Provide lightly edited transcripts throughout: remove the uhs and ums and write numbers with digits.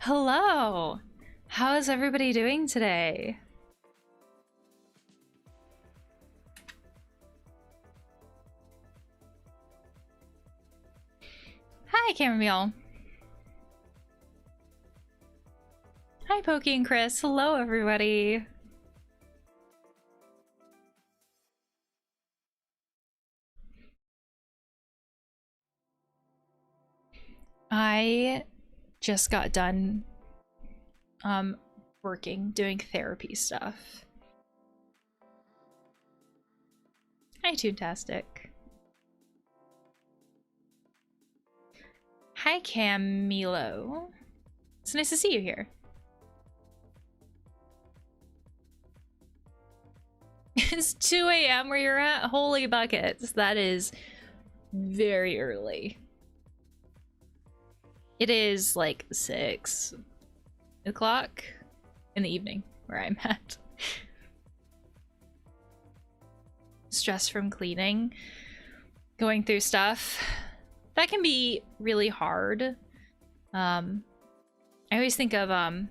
Hello! How is everybody doing today? Hi, Chamomile. Hi, Pokey and Chris. Hello, everybody. I just got done working, doing therapy stuff. Hi, Toontastic. Hi, Camilo. It's nice to see you here. It's 2 a.m. where you're at? Holy buckets. That is very early. It is like 6 o'clock in the evening where I'm at. Stress from cleaning, going through stuff. That can be really hard. I always think of, oh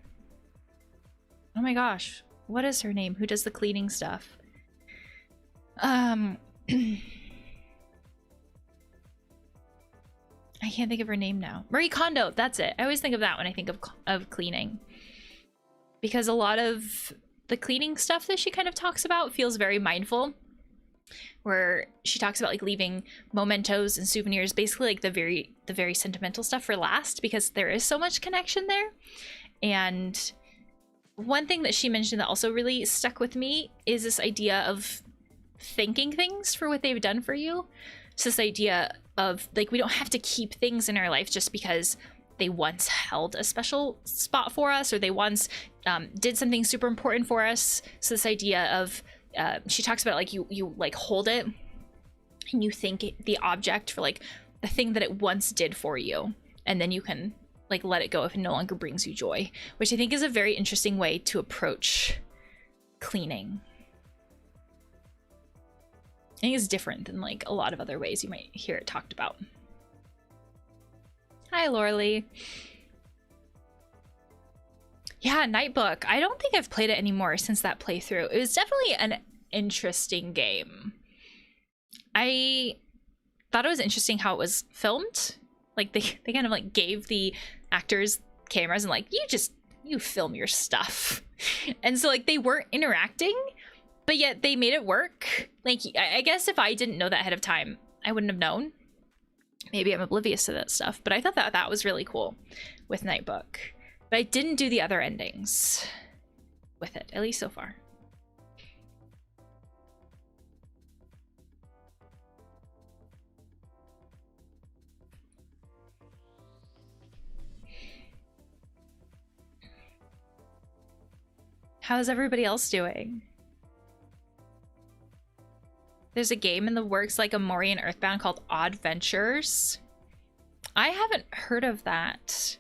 my gosh, what is her name? Who does the cleaning stuff? I can't think of her name now. Marie Kondo, that's it. I always think of that when I think of cleaning. Because a lot of the cleaning stuff that she kind of talks about feels very mindful. Where she talks about like leaving mementos and souvenirs, basically like the very sentimental stuff for last, because there is so much connection there. And one thing that she mentioned that also really stuck with me is this idea of thanking things for what they've done for you. It's this idea of like, we don't have to keep things in our life just because they once held a special spot for us, or they once did something super important for us. So this idea of she talks about like you like hold it and you thank the object for like the thing that it once did for you, and then you can like let it go if it no longer brings you joy, which I think is a very interesting way to approach cleaning. I think it's different than like a lot of other ways you might hear it talked about. Hi, Lorley. Yeah, Nightbook. I don't think I've played it anymore since that playthrough. It was definitely an interesting game. I thought it was interesting how it was filmed. Like they kind of like gave the actors cameras and like, you film your stuff. And so like they weren't interacting, but yet they made it work. Like, I guess if I didn't know that ahead of time, I wouldn't have known. Maybe I'm oblivious to that stuff, but I thought that was really cool with Nightbook. But I didn't do the other endings with it, at least so far. How's everybody else doing? There's a game in the works like Amori and Earthbound called Odd Ventures. I haven't heard of that.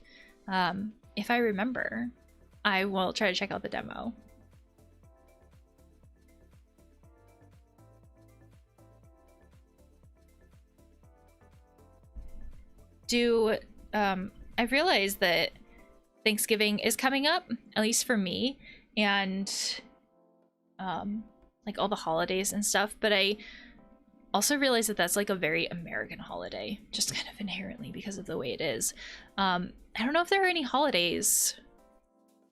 If I remember, I will try to check out the demo. I've realized that Thanksgiving is coming up, at least for me, and like all the holidays and stuff, but I also realized that that's like a very American holiday, just kind of inherently because of the way it is. I don't know if there are any holidays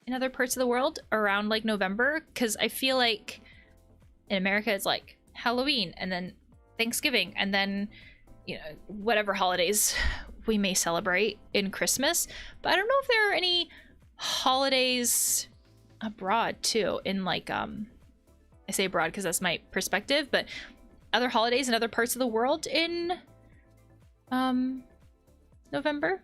in other parts of the world around like November, because I feel like in America it's like Halloween and then Thanksgiving and then, you know, whatever holidays we may celebrate in Christmas. But I don't know if there are any holidays abroad too, in like I say abroad because that's my perspective, but other holidays in other parts of the world in November.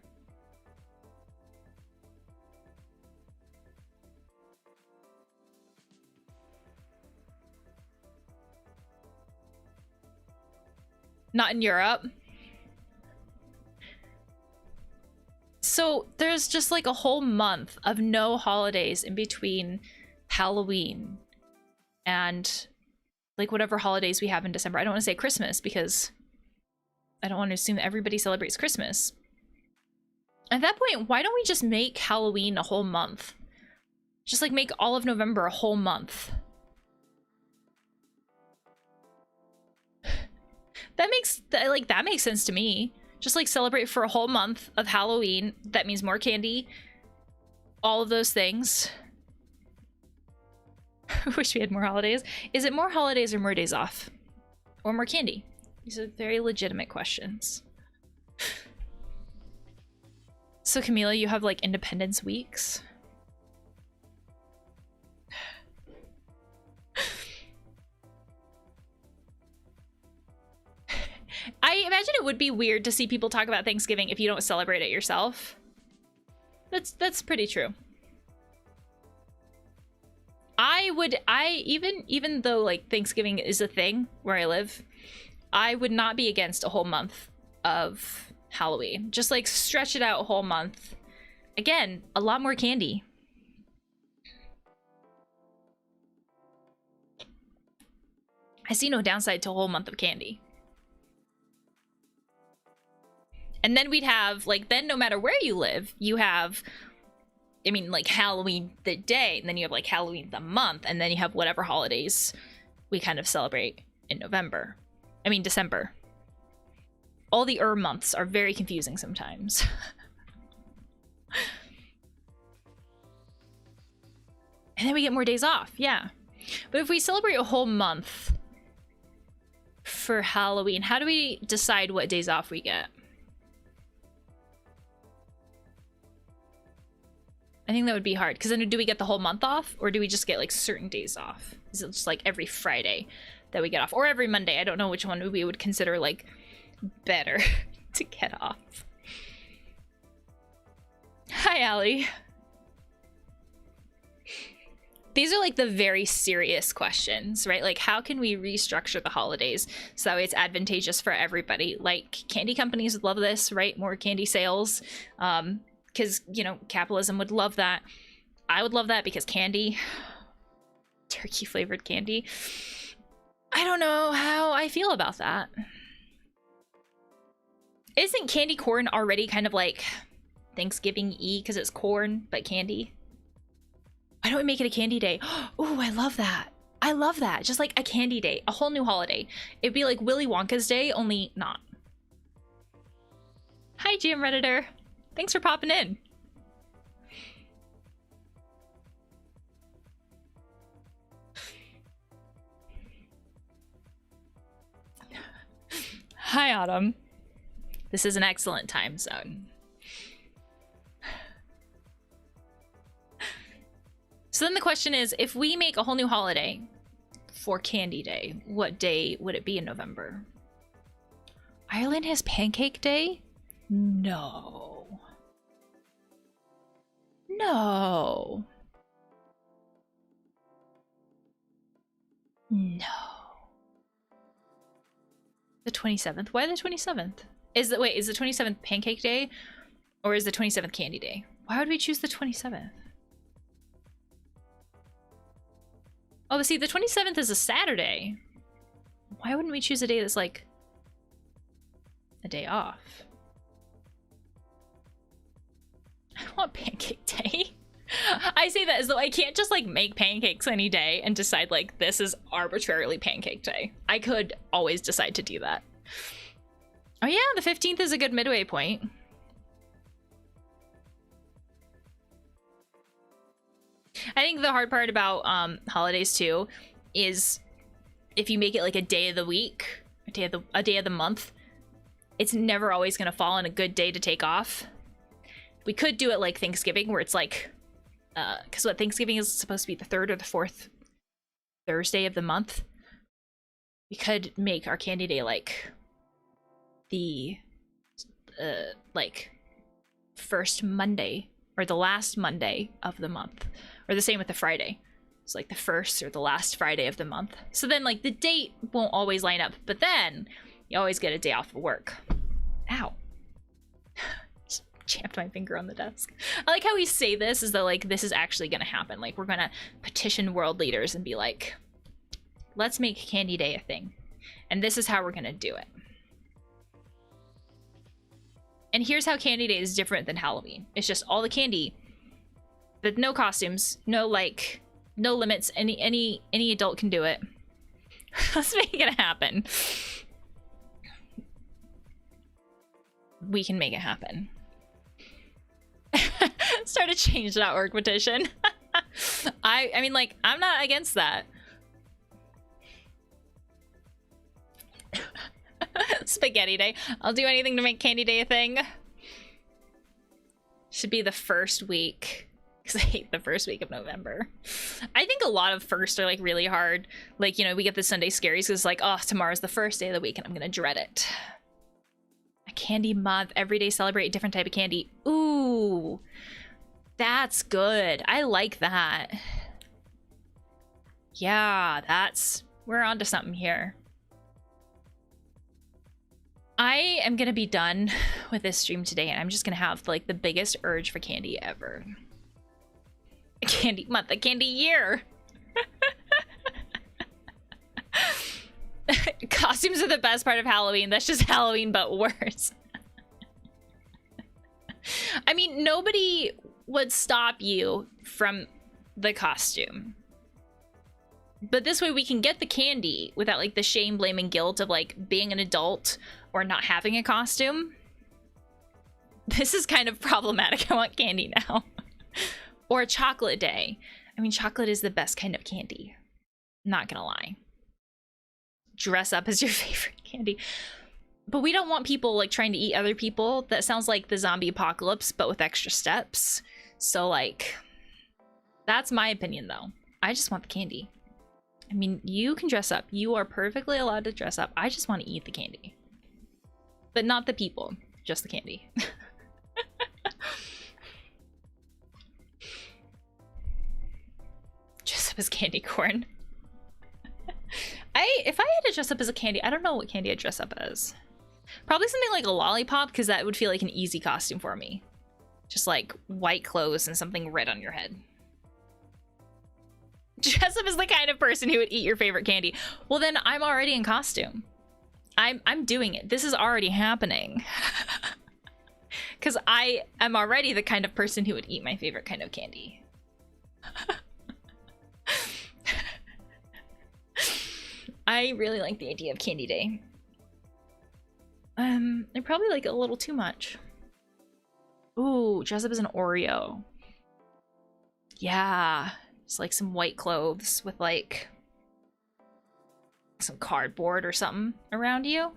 Not in Europe. So there's just like a whole month of no holidays in between Halloween and like whatever holidays we have in December. I don't want to say Christmas because I don't want to assume that everybody celebrates Christmas. At that point, why don't we just make Halloween a whole month? Just like make all of November a whole month. That makes sense to me. Just like celebrate for a whole month of Halloween. That means more candy. All of those things. I wish we had more holidays. Is it more holidays or more days off? Or more candy? These are very legitimate questions. So Camila, you have like Independence weeks? I imagine it would be weird to see people talk about Thanksgiving if you don't celebrate it yourself. That's pretty true. Even though like Thanksgiving is a thing where I live, I would not be against a whole month of Halloween. Just like stretch it out a whole month. Again, a lot more candy. I see no downside to a whole month of candy. And then we'd have, like, then no matter where you live, you have, I mean, like, Halloween the day, and then you have, like, Halloween the month, and then you have whatever holidays we kind of celebrate in November. I mean, December. All the months are very confusing sometimes. And then we get more days off, yeah. But if we celebrate a whole month for Halloween, how do we decide what days off we get? I think that would be hard, because then do we get the whole month off, or do we just get like certain days off? Is it just like every Friday that we get off, or every Monday? I don't know which one we would consider like better to get off. Hi, Allie. These are like the very serious questions, right? Like, how can we restructure the holidays so that it's advantageous for everybody? Like, candy companies would love this, right? More candy sales. Because, you know, capitalism would love that. I would love that because candy, turkey flavored candy. I don't know how I feel about that. Isn't candy corn already kind of like Thanksgiving-y because it's corn, but candy? Why don't we make it a candy day? Oh, I love that. I love that. Just like a candy day, a whole new holiday. It'd be like Willy Wonka's day, only not. Hi, GM Redditor. Thanks for popping in. Hi, Autumn. This is an excellent time zone. So then the question is, if we make a whole new holiday for Candy Day, what day would it be in November? Ireland has Pancake Day? No. No. No. The 27th? Why the 27th? Is the 27th Pancake Day? Or is the 27th Candy Day? Why would we choose the 27th? Oh, but see, the 27th is a Saturday. Why wouldn't we choose a day that's like a day off? I want Pancake Day. I say that as though I can't just like make pancakes any day and decide like this is arbitrarily Pancake Day. I could always decide to do that. Oh yeah, the 15th is a good midway point. I think the hard part about holidays too is if you make it like a day of the week, a day of the month, it's never always gonna fall on a good day to take off. We could do it like Thanksgiving, where it's like, because what Thanksgiving is supposed to be the 3rd or the 4th Thursday of the month. We could make our Candy Day like the like first Monday or the last Monday of the month. Or the same with the Friday. It's like the first or the last Friday of the month. So then like the date won't always line up, but then you always get a day off of work. Ow. Just jammed my finger on the desk. I like how we say this as though like this is actually gonna happen. Like we're gonna petition world leaders and be like, let's make Candy Day a thing. And this is how we're gonna do it. And here's how Candy Day is different than Halloween. It's just all the candy, but no costumes, no like, no limits. Any adult can do it. Let's make it happen. We can make it happen. Start a change.org petition. I mean, like, I'm not against that. Spaghetti Day. I'll do anything to make Candy Day a thing. Should be the first week, because I hate the first week of November. I think a lot of firsts are like really hard. Like, you know, we get the Sunday scaries because it's like, oh, tomorrow's the first day of the week and I'm gonna dread it. A candy month, every day celebrate a different type of candy. Ooh, that's good. I like that. Yeah, we're onto something here. I am gonna be done with this stream today and I'm just gonna have like the biggest urge for candy ever. A candy month, a candy year. Costumes are the best part of Halloween. That's just Halloween, but worse. I mean, nobody would stop you from the costume. But this way we can get the candy without like the shame, blame, and guilt of like being an adult or not having a costume. This is kind of problematic. I want candy now. Or a chocolate day. I mean, chocolate is the best kind of candy. Not gonna lie. Dress up as your favorite candy. But we don't want people like trying to eat other people. That sounds like the zombie apocalypse, but with extra steps. So like, that's my opinion though. I just want the candy. I mean, you can dress up. You are perfectly allowed to dress up. I just want to eat the candy. But not the people, just the candy. Dress up as candy corn. If I had to dress up as a candy, I don't know what candy I'd dress up as. Probably something like a lollipop, because that would feel like an easy costume for me. Just like white clothes and something red on your head. Dress up as the kind of person who would eat your favorite candy. Well, then I'm already in costume. I'm doing it. This is already happening. Because I am already the kind of person who would eat my favorite kind of candy. I really like the idea of Candy Day. I probably like it a little too much. Ooh, dress up as an Oreo. Yeah. Just like some white clothes with like some cardboard or something around you.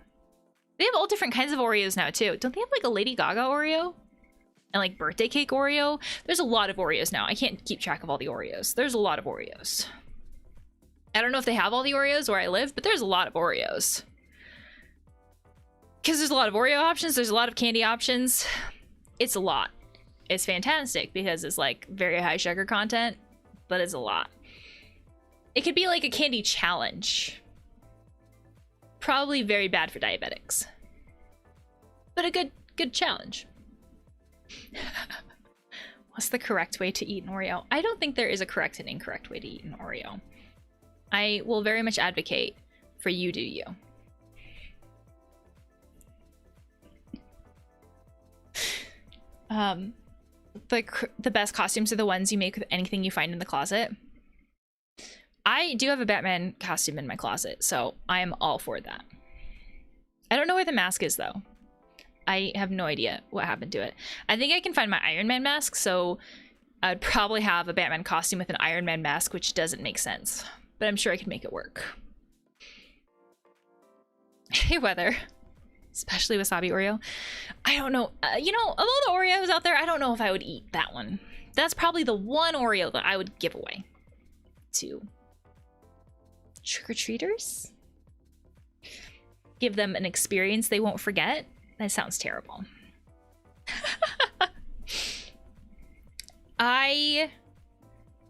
They have all different kinds of Oreos now too. Don't they have like a Lady Gaga Oreo? And like birthday cake Oreo? There's a lot of Oreos now. I can't keep track of all the Oreos. There's a lot of Oreos. I don't know if they have all the Oreos where I live, but there's a lot of Oreos. Because there's a lot of Oreo options. There's a lot of candy options. It's a lot. It's fantastic because it's like very high sugar content. But it's a lot. It could be like a candy challenge. Probably very bad for diabetics. But a good challenge. What's the correct way to eat an Oreo? I don't think there is a correct and incorrect way to eat an Oreo. I will very much advocate for you do you. The best costumes are the ones you make with anything you find in the closet. I do have a Batman costume in my closet, so I am all for that. I don't know where the mask is, though. I have no idea what happened to it. I think I can find my Iron Man mask, so I'd probably have a Batman costume with an Iron Man mask, which doesn't make sense. But I'm sure I could make it work. Hey, weather. Especially wasabi Oreo. I don't know. You know, of all the Oreos out there, I don't know if I would eat that one. That's probably the one Oreo that I would give away to trick-or-treaters. Give them an experience they won't forget. That sounds terrible. I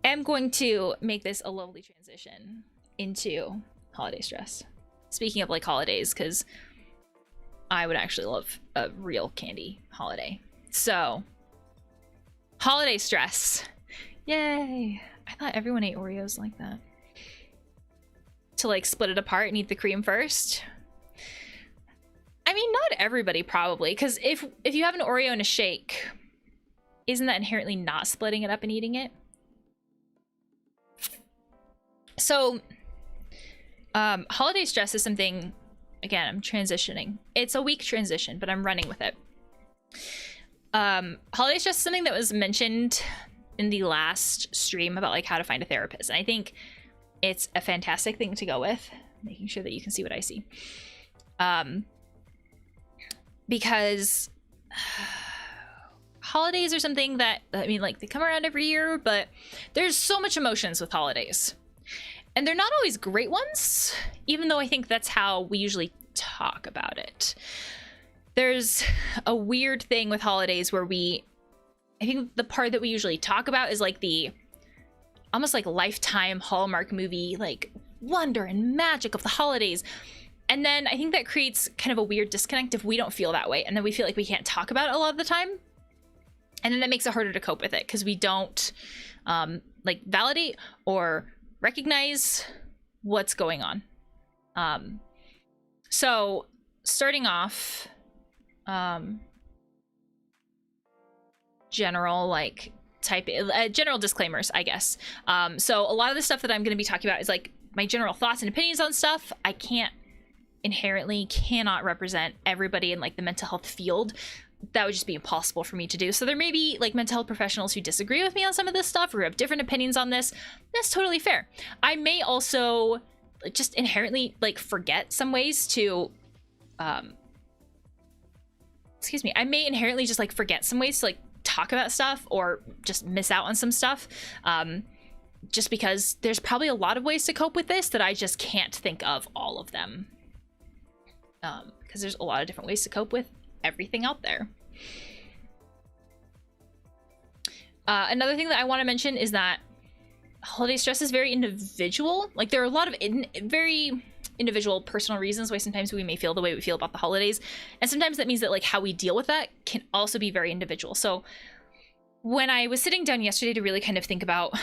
am going to make this a lovely transition into holiday stress. Speaking of like holidays, because I would actually love a real candy holiday. So, holiday stress. Yay. I thought everyone ate Oreos like that. To like split it apart and eat the cream first. I mean, not everybody probably, because if you have an Oreo in a shake, isn't that inherently not splitting it up and eating it? So, holiday stress is something, again, I'm transitioning. It's a weak transition, but I'm running with it. Holiday stress is something that was mentioned in the last stream about like how to find a therapist. And I think it's a fantastic thing to go with, making sure that you can see what I see. Because holidays are something that, I mean, like they come around every year, but there's so much emotions with holidays. And they're not always great ones, even though I think that's how we usually talk about it. There's a weird thing with holidays where I think the part that we usually talk about is like the almost like Lifetime Hallmark movie, like wonder and magic of the holidays. And then I think that creates kind of a weird disconnect if we don't feel that way. And then we feel like we can't talk about it a lot of the time. And then that makes it harder to cope with it because we don't like validate or recognize what's going on. So starting off, general like general disclaimers, I guess. So a lot of the stuff that I'm going to be talking about is like my general thoughts and opinions on stuff. I cannot represent everybody in like the mental health field. That would just be impossible for me to do. So there may be like mental health professionals who disagree with me on some of this stuff or have different opinions on this. That's totally fair. I may also just inherently like forget some ways to, I may inherently just like forget some ways to like talk about stuff or just miss out on some stuff. Just because there's probably a lot of ways to cope with this that I just can't think of all of them. Because there's a lot of different ways to cope with everything out there. Another thing that I want to mention is that holiday stress is very individual. Like there are a lot of very individual personal reasons why sometimes we may feel the way we feel about the holidays. And sometimes that means that like how we deal with that can also be very individual. So when I was sitting down yesterday to really kind of think about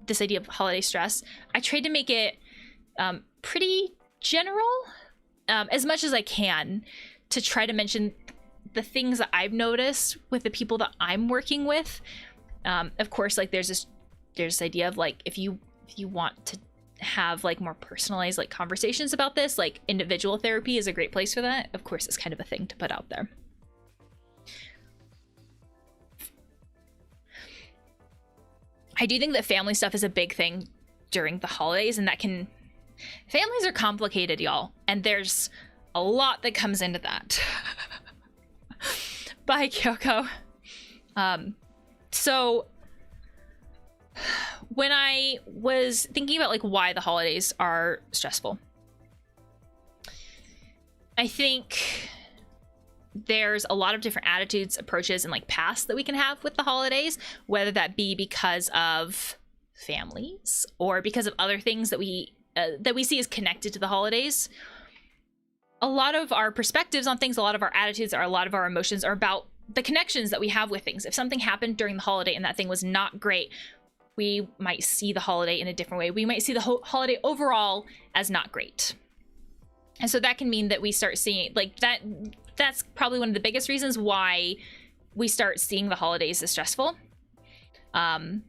this idea of holiday stress, I tried to make it pretty general as much as I can to try to mention the things that I've noticed with the people that I'm working with. Of course, like there's this idea of like if you want to have like more personalized like conversations about this, like individual therapy is a great place for that. Of course, it's kind of a thing to put out there. I do think that family stuff is a big thing during the holidays, and families are complicated, y'all, and there's a lot that comes into that. Bye, Kyoko. So when I was thinking about like why the holidays are stressful, I think there's a lot of different attitudes, approaches, and like paths that we can have with the holidays, whether that be because of families or because of other things that we see as connected to the holidays. A lot of our perspectives on things, a lot of our attitudes, or a lot of our emotions are about the connections that we have with things. If something happened during the holiday and that thing was not great, we might see the holiday in a different way. We might see the holiday overall as not great. And so that can mean that we start seeing like that. That's probably one of the biggest reasons why we start seeing the holidays as stressful. I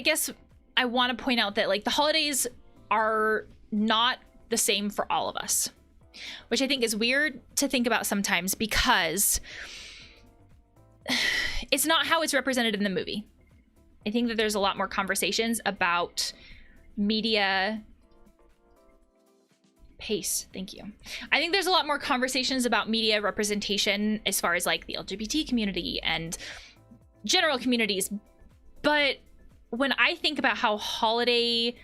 guess I want to point out that like the holidays are not the same for all of us, which I think is weird to think about sometimes because it's not how it's represented in the movie. I think that there's a lot more conversations about media pace. Thank you. I think there's a lot more conversations about media representation as far as like the LGBT community and general communities. But when I think about how holiday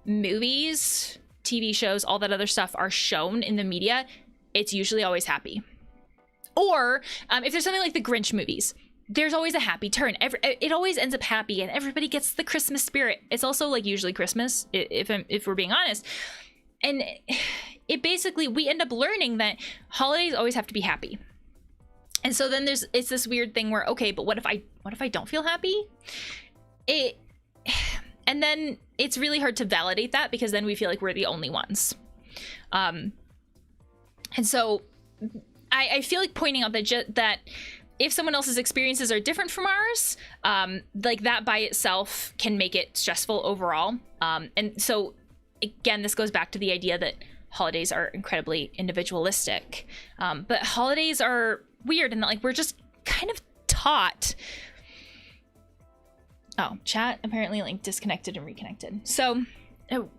movies, TV shows, all that other stuff are shown in the media, it's usually always happy. Or if there's something like the Grinch movies, there's always a happy turn. It always ends up happy and everybody gets the Christmas spirit. It's also like usually Christmas, if we're being honest. And it basically, we end up learning that holidays always have to be happy. And so then it's this weird thing where, okay, but what if I don't feel happy? And then it's really hard to validate that because then we feel like we're the only ones. And so I feel like pointing out that if someone else's experiences are different from ours, like that by itself can make it stressful overall. And so again, this goes back to the idea that holidays are incredibly individualistic. But holidays are weird in that like we're just kind of taught. Oh, chat apparently like disconnected and reconnected. So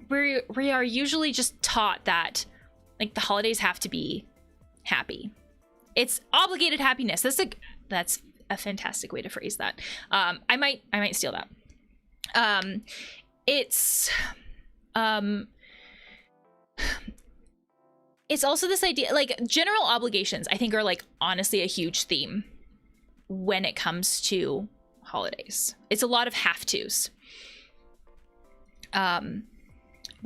we are usually just taught that like the holidays have to be happy. It's obligated happiness. That's a fantastic way to phrase that. I might steal that. It's also this idea, like general obligations, I think are like honestly a huge theme when it comes to holidays. It's a lot of have tos. When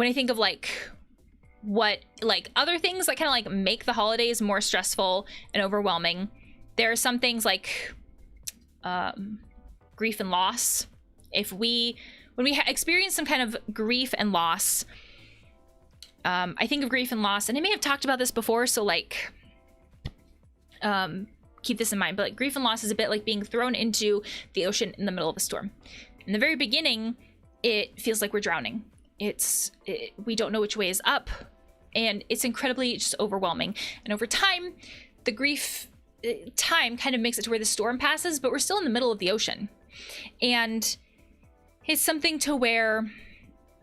I think of like what like other things that kind of like make the holidays more stressful and overwhelming, there are some things like grief and loss. When we experience some kind of grief and loss, I think of grief and loss, and I may have talked about this before, so like keep this in mind, but like grief and loss is a bit like being thrown into the ocean in the middle of a storm. In the very beginning, it feels like we're drowning. We don't know which way is up, and it's incredibly just overwhelming. And over time, the grief time kind of makes it to where the storm passes, but we're still in the middle of the ocean. And it's something to where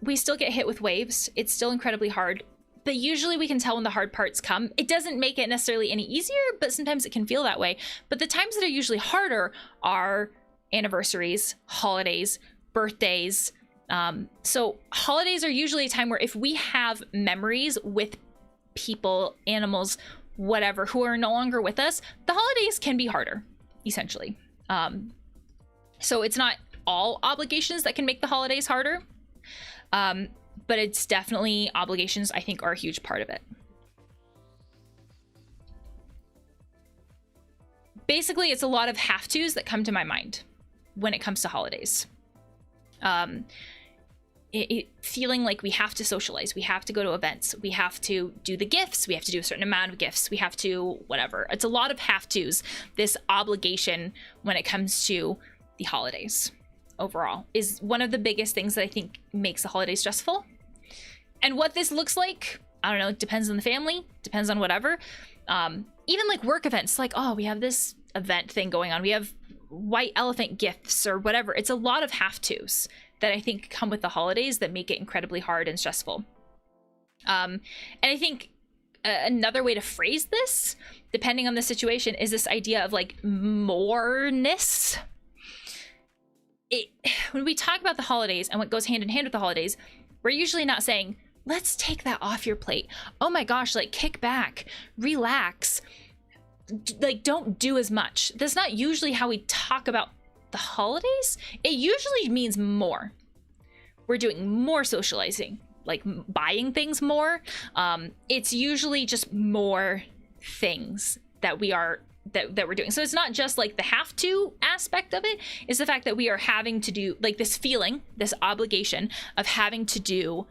we still get hit with waves. It's still incredibly hard, but usually we can tell when the hard parts come. It doesn't make it necessarily any easier, but sometimes it can feel that way. But the times that are usually harder are anniversaries, holidays, birthdays. So holidays are usually a time where if we have memories with people, animals, whatever, who are no longer with us, the holidays can be harder, essentially. So it's not all obligations that can make the holidays harder. But it's definitely obligations, I think, are a huge part of it. Basically, it's a lot of have-tos that come to my mind when it comes to holidays. Feeling like we have to socialize, we have to go to events, we have to do the gifts, we have to do a certain amount of gifts, we have to whatever. It's a lot of have-tos, this obligation when it comes to the holidays. Overall is one of the biggest things that I think makes the holiday stressful. And what this looks like, I don't know, it depends on the family, depends on whatever. Even like work events, like, oh, we have this event thing going on, we have white elephant gifts or whatever. It's a lot of have-tos that I think come with the holidays that make it incredibly hard and stressful. And I think another way to phrase this, depending on the situation, is this idea of like moreness. When we talk about the holidays and what goes hand in hand with the holidays, we're usually not saying, let's take that off your plate. Oh my gosh, like kick back, relax, like don't do as much. That's not usually how we talk about the holidays. It usually means more. We're doing more socializing, like buying things more. It's usually just more things that we're doing. So it's not just like the have to aspect of it, it's the fact that we are having to do like this feeling, this obligation of having to do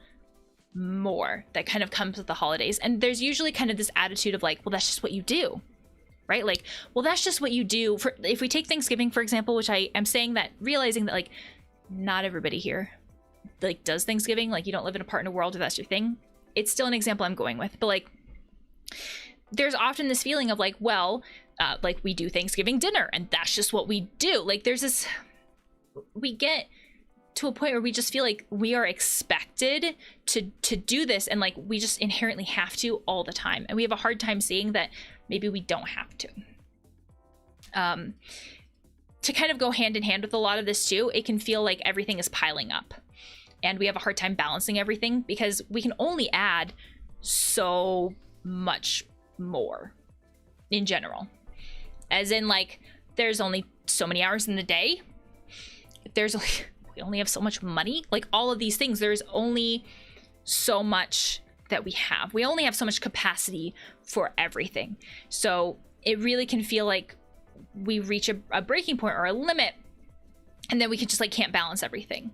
more that kind of comes with the holidays. And there's usually kind of this attitude of like, well, that's just what you do, right? Like, well, that's just what you do. For if we take Thanksgiving, for example, which I am saying that, realizing that like not everybody here like does Thanksgiving, like you don't live in a part in a world where that's your thing. It's still an example I'm going with, but like there's often this feeling of like, well, like we do Thanksgiving dinner and that's just what we do. Like there's this, we get to a point where we just feel like we are expected to do this, and like we just inherently have to all the time, and we have a hard time seeing that maybe we don't have to. To kind of go hand in hand with a lot of this too, it can feel like everything is piling up and we have a hard time balancing everything because we can only add so much more in general. As in like, there's only so many hours in the day. We only have so much money. Like all of these things, there's only so much that we have. We only have so much capacity for everything. So it really can feel like we reach a breaking point or a limit, and then we can just like can't balance everything.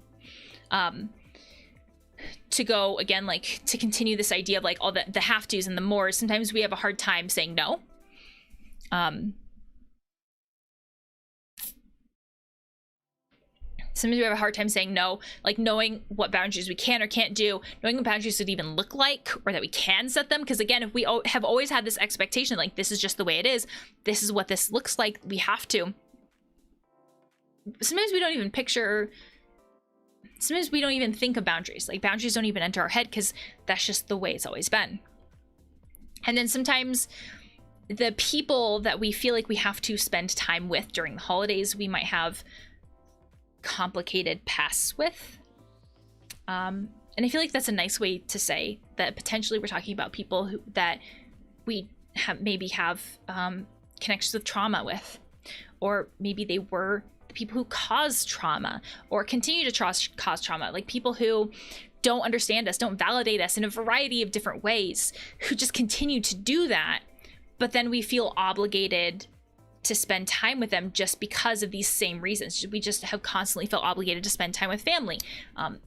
to go again, like to continue this idea of like all the have to's and the mores, sometimes we have a hard time saying no. Sometimes we have a hard time saying no, like knowing what boundaries we can or can't do, knowing what boundaries would even look like, or that we can set them. Because again, if we have always had this expectation, like this is just the way it is, this is what this looks like, we have to. Sometimes we don't even picture, sometimes we don't even think of boundaries. Like boundaries don't even enter our head because that's just the way it's always been. And then sometimes the people that we feel like we have to spend time with during the holidays, we might have complicated pasts with. And I feel like that's a nice way to say that potentially we're talking about people that we maybe have connections with trauma with, or maybe they were the people who caused trauma or continue to cause trauma, like people who don't understand us, don't validate us in a variety of different ways, who just continue to do that, but then we feel obligated to spend time with them just because of these same reasons. We just have constantly felt obligated to spend time with family.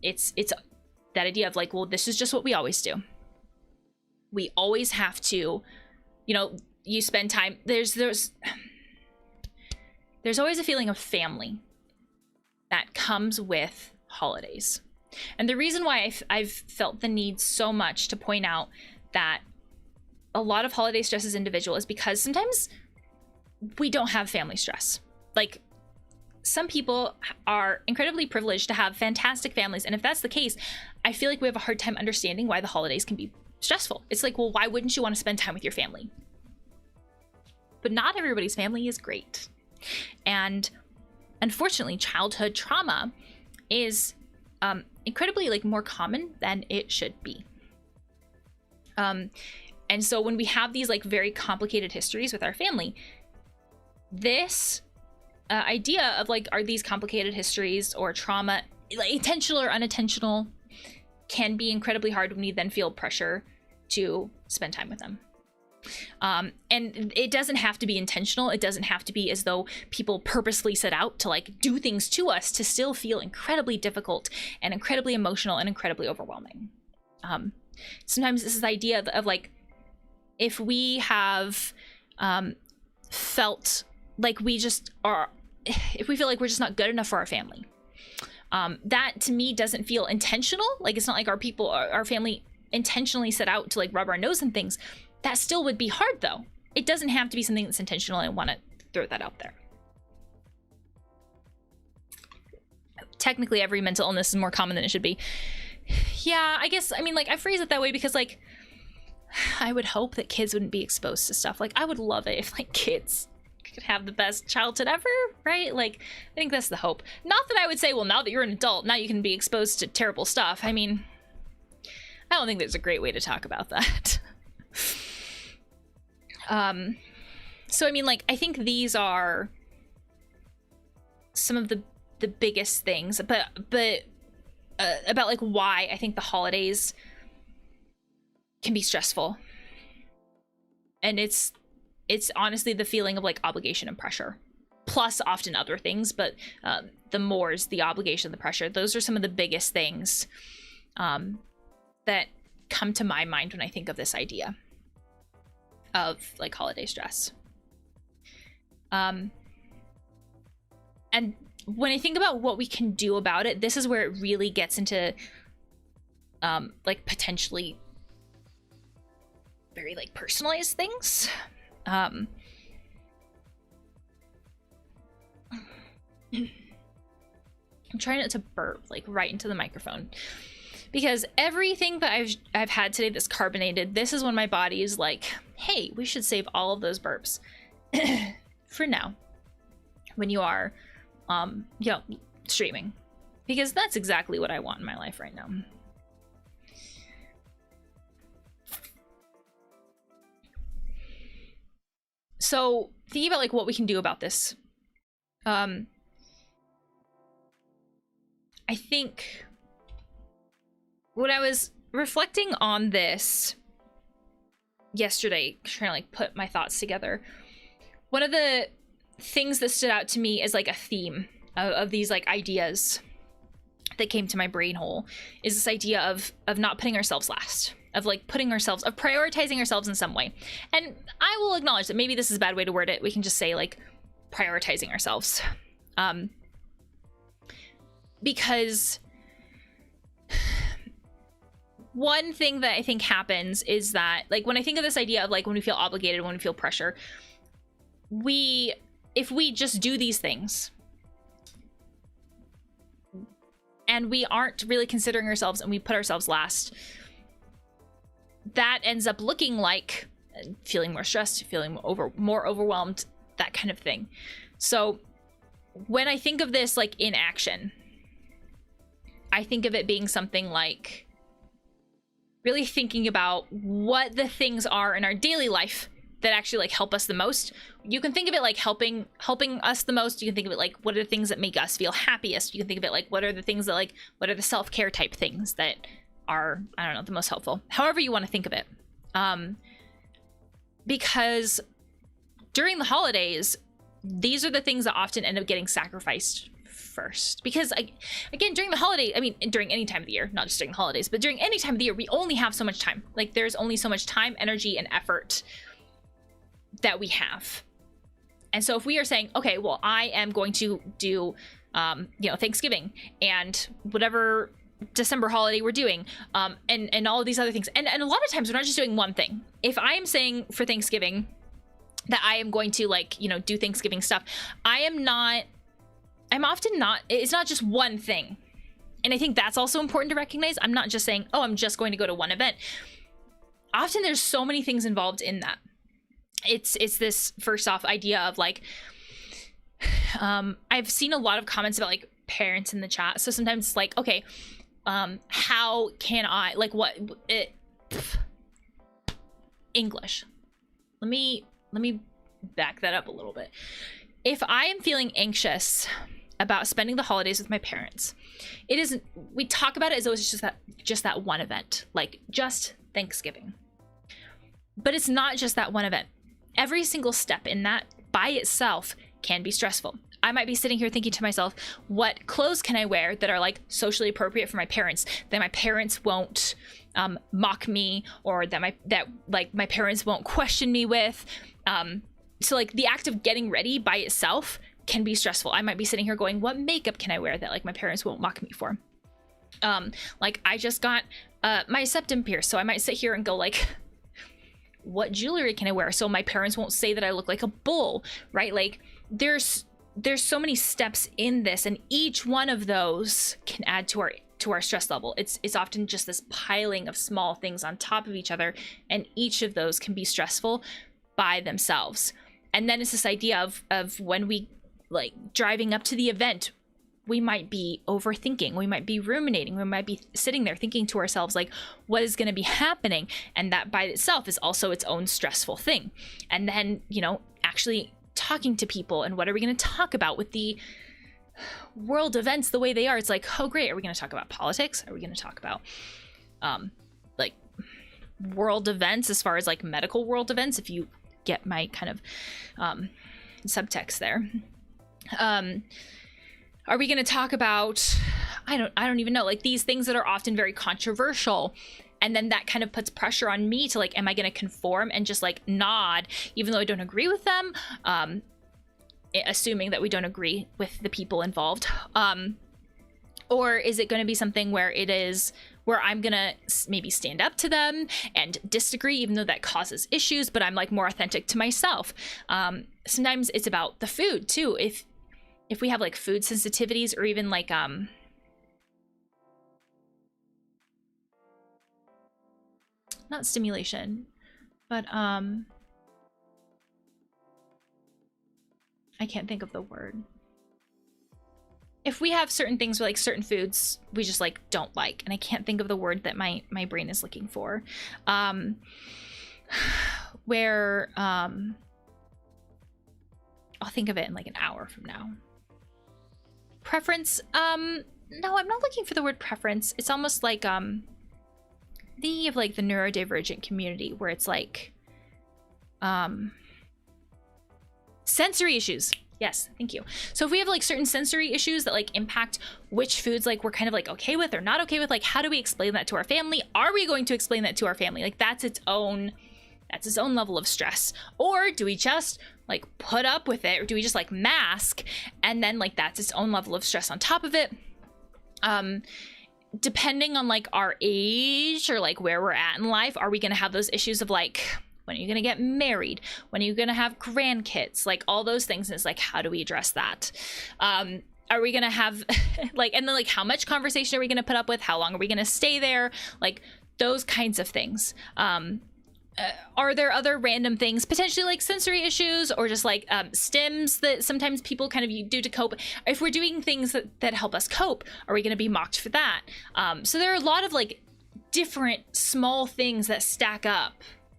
It's that idea of like, well, this is just what we always do. We always have to, you know, you spend time. There's always a feeling of family that comes with holidays. And the reason why I've felt the need so much to point out that a lot of holiday stress is individual is because sometimes we don't have family stress. Like some people are incredibly privileged to have fantastic families. And if that's the case, I feel like we have a hard time understanding why the holidays can be stressful. It's like, well, why wouldn't you want to spend time with your family? But not everybody's family is great. And unfortunately, childhood trauma is incredibly like more common than it should be. And so when we have these like very complicated histories with our family, this idea of like, are these complicated histories or trauma, like intentional or unintentional, can be incredibly hard when you then feel pressure to spend time with them. And it doesn't have to be intentional. It doesn't have to be as though people purposely set out to like do things to us to still feel incredibly difficult and incredibly emotional and incredibly overwhelming. Sometimes this is the idea of like, if we have felt like we just are, if we feel like we're just not good enough for our family, that to me doesn't feel intentional. Like it's not like our family intentionally set out to like rub our nose in things. That still would be hard though. It doesn't have to be something that's intentional. I want to throw that out there. Technically every mental illness is more common than it should be. Yeah, I guess, I mean, like I phrase it that way because like, I would hope that kids wouldn't be exposed to stuff. Like I would love it if like kids could have the best childhood ever, right? Like I think that's the hope. Not that I would say, well, now that you're an adult, now you can be exposed to terrible stuff. I mean, I don't think there's a great way to talk about that. So I mean, like I think these are some of the biggest things, but about like why I think the holidays can be stressful. And it's honestly the feeling of like obligation and pressure, plus often other things, but the mores, the obligation, the pressure, those are some of the biggest things that come to my mind when I think of this idea of like holiday stress. And when I think about what we can do about it, this is where it really gets into like potentially very like personalized things. I'm trying not to burp like right into the microphone because everything that I've had today that's carbonated, this is when my body is like, hey, we should save all of those burps for now when you are you know, streaming, because that's exactly what I want in my life right now. So thinking about like what we can do about this, I think when I was reflecting on this yesterday, trying to like put my thoughts together, one of the things that stood out to me as like a theme of these like ideas that came to my brain hole is this idea of not putting ourselves last, of like of prioritizing ourselves in some way. And I will acknowledge that maybe this is a bad way to word it. We can just say like prioritizing ourselves. Because one thing that I think happens is that, like, when I think of this idea of like when we feel obligated, when we feel pressure, if we just do these things and we aren't really considering ourselves and we put ourselves last, that ends up looking like feeling more stressed, feeling more overwhelmed, that kind of thing. So when I think of this like in action, I think of it being something like really thinking about what the things are in our daily life that actually like help us the most. You can think of it like helping us the most. You can think of it like, what are the things that make us feel happiest? You can think of it like, what are the things that like, what are the self-care type things that are, I don't know, the most helpful, however you want to think of it. Because during the holidays, these are the things that often end up getting sacrificed first. Because again, during the holiday, I mean, during any time of the year, not just during the holidays, but during any time of the year, we only have so much time. Like there's only so much time, energy, and effort that we have. And so if we are saying, okay, well, I am going to do, Thanksgiving and whatever December holiday we're doing, and all of these other things. And a lot of times we're not just doing one thing. If I am saying for Thanksgiving that I am going to do Thanksgiving stuff, it's not just one thing. And I think that's also important to recognize. I'm not just saying, oh, I'm just going to go to one event. Often there's so many things involved in that. It's this first off idea of like, I've seen a lot of comments about like parents in the chat. So sometimes it's like, okay, how can I, like English. Let me back that up a little bit. If I am feeling anxious about spending the holidays with my parents, we talk about it as though it's just that one event, like just Thanksgiving. But it's not just that one event. Every single step in that by itself can be stressful. I might be sitting here thinking to myself, what clothes can I wear that are like socially appropriate for my parents, that my parents won't mock me, or that my parents won't question me with. So like the act of getting ready by itself can be stressful. I might be sitting here going, what makeup can I wear that like my parents won't mock me for? Like I just got my septum pierced, so I might sit here and go like, what jewelry can I wear so my parents won't say that I look like a bull, right? Like there's so many steps in this, and each one of those can add to our stress level. It's often just this piling of small things on top of each other, and each of those can be stressful by themselves. And then it's this idea of when we like driving up to the event, we might be overthinking, we might be ruminating, we might be sitting there thinking to ourselves like, what is going to be happening? And that by itself is also its own stressful thing. And then, actually talking to people, and what are we going to talk about with the world events the way they are? It's like, oh great, are we going to talk about politics? Are we going to talk about like world events as far as like medical world events, if you get my kind of subtext there? Are we going to talk about, I don't even know, like these things that are often very controversial, and then that kind of puts pressure on me to like, am I going to conform and just like nod even though I don't agree with them, assuming that we don't agree with the people involved, or is it going to be something where I'm going to maybe stand up to them and disagree, even though that causes issues, but I'm like more authentic to myself. Sometimes it's about the food too. If we have like food sensitivities, or even like not stimulation, but I can't think of the word. If we have certain things, like certain foods we just like don't like, and I can't think of the word that my brain is looking for, where I'll think of it in like an hour from now. Preference, no, I'm not looking for the word preference. It's almost like thinking of like the neurodivergent community, where it's like sensory issues. Yes, thank you. So if we have like certain sensory issues that like impact which foods like we're kind of like okay with or not okay with, like how do we explain that to our family? Are we going to explain that to our family? Like that's its own level of stress. Or do we just like put up with it, or do we just like mask and then like that's its own level of stress on top of it? Depending on like our age or like where we're at in life, are we going to have those issues of like, when are you going to get married? When are you going to have grandkids? Like all those things. And it's like, how do we address that? Are we going to have like, and then like, how much conversation are we going to put up with? How long are we going to stay there? Like those kinds of things. Are there other random things, potentially like sensory issues or just like stims that sometimes people kind of do to cope? If we're doing things that help us cope, are we going to be mocked for that? So there are a lot of like different small things that stack up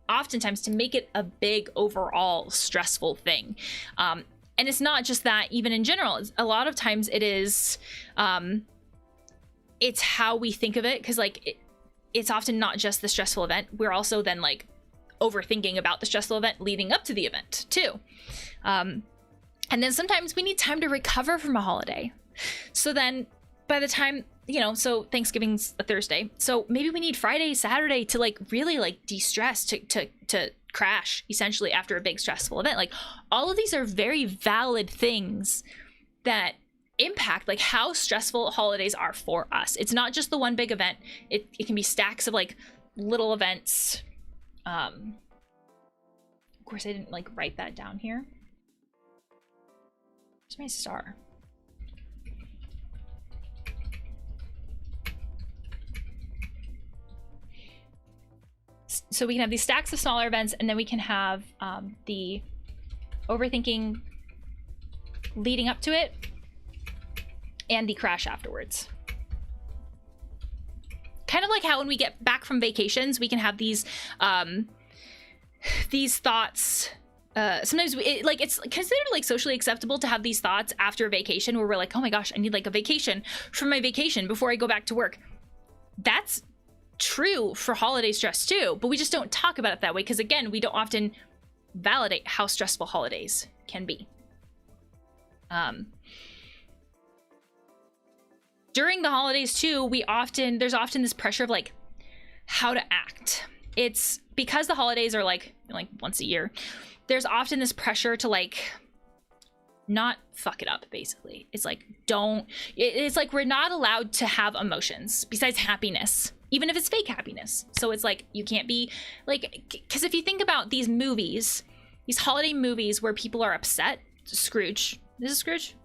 oftentimes to make it a big overall stressful thing. And it's not just that, even in general, a lot of times it is, it's how we think of it. Cause like it's often not just the stressful event. We're also then like overthinking about the stressful event leading up to the event too. And then sometimes we need time to recover from a holiday. So then by the time, you know, so Thanksgiving's a Thursday. So maybe we need Friday, Saturday to like really like de-stress, to crash essentially after a big stressful event. Like all of these are very valid things that impact like how stressful holidays are for us. It's not just the one big event. It can be stacks of like little events. Of course I didn't like write that down here. Where's my star? So we can have these stacks of smaller events, and then we can have the overthinking leading up to it and the crash afterwards. Kind of like how when we get back from vacations, we can have these thoughts. Sometimes it's considered like socially acceptable to have these thoughts after a vacation where we're like, oh my gosh, I need like a vacation from my vacation before I go back to work. That's true for holiday stress too, but we just don't talk about it that way because again, we don't often validate how stressful holidays can be. During the holidays too, there's often this pressure of like how to act. It's because the holidays are like once a year. There's often this pressure to like not fuck it up, basically. It's like it's like we're not allowed to have emotions besides happiness, even if it's fake happiness. So it's like you can't be like, because if you think about these movies, these holiday movies where people are upset, Scrooge, this is Scrooge,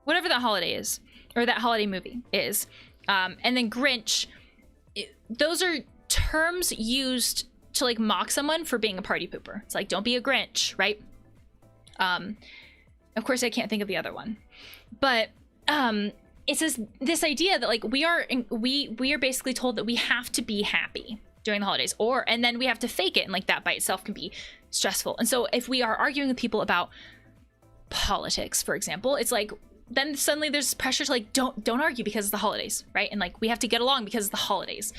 whatever that holiday is, or that holiday movie is, and then Grinch, those are terms used to like mock someone for being a party pooper. It's like, don't be a Grinch, right? Of course I can't think of the other one, but it's this idea that like we are basically told that we have to be happy during the holidays, and then we have to fake it, and like that by itself can be stressful. And so if we are arguing with people about politics, for example, it's like then suddenly there's pressure to like don't argue because it's the holidays, right? And like we have to get along because it's the holidays.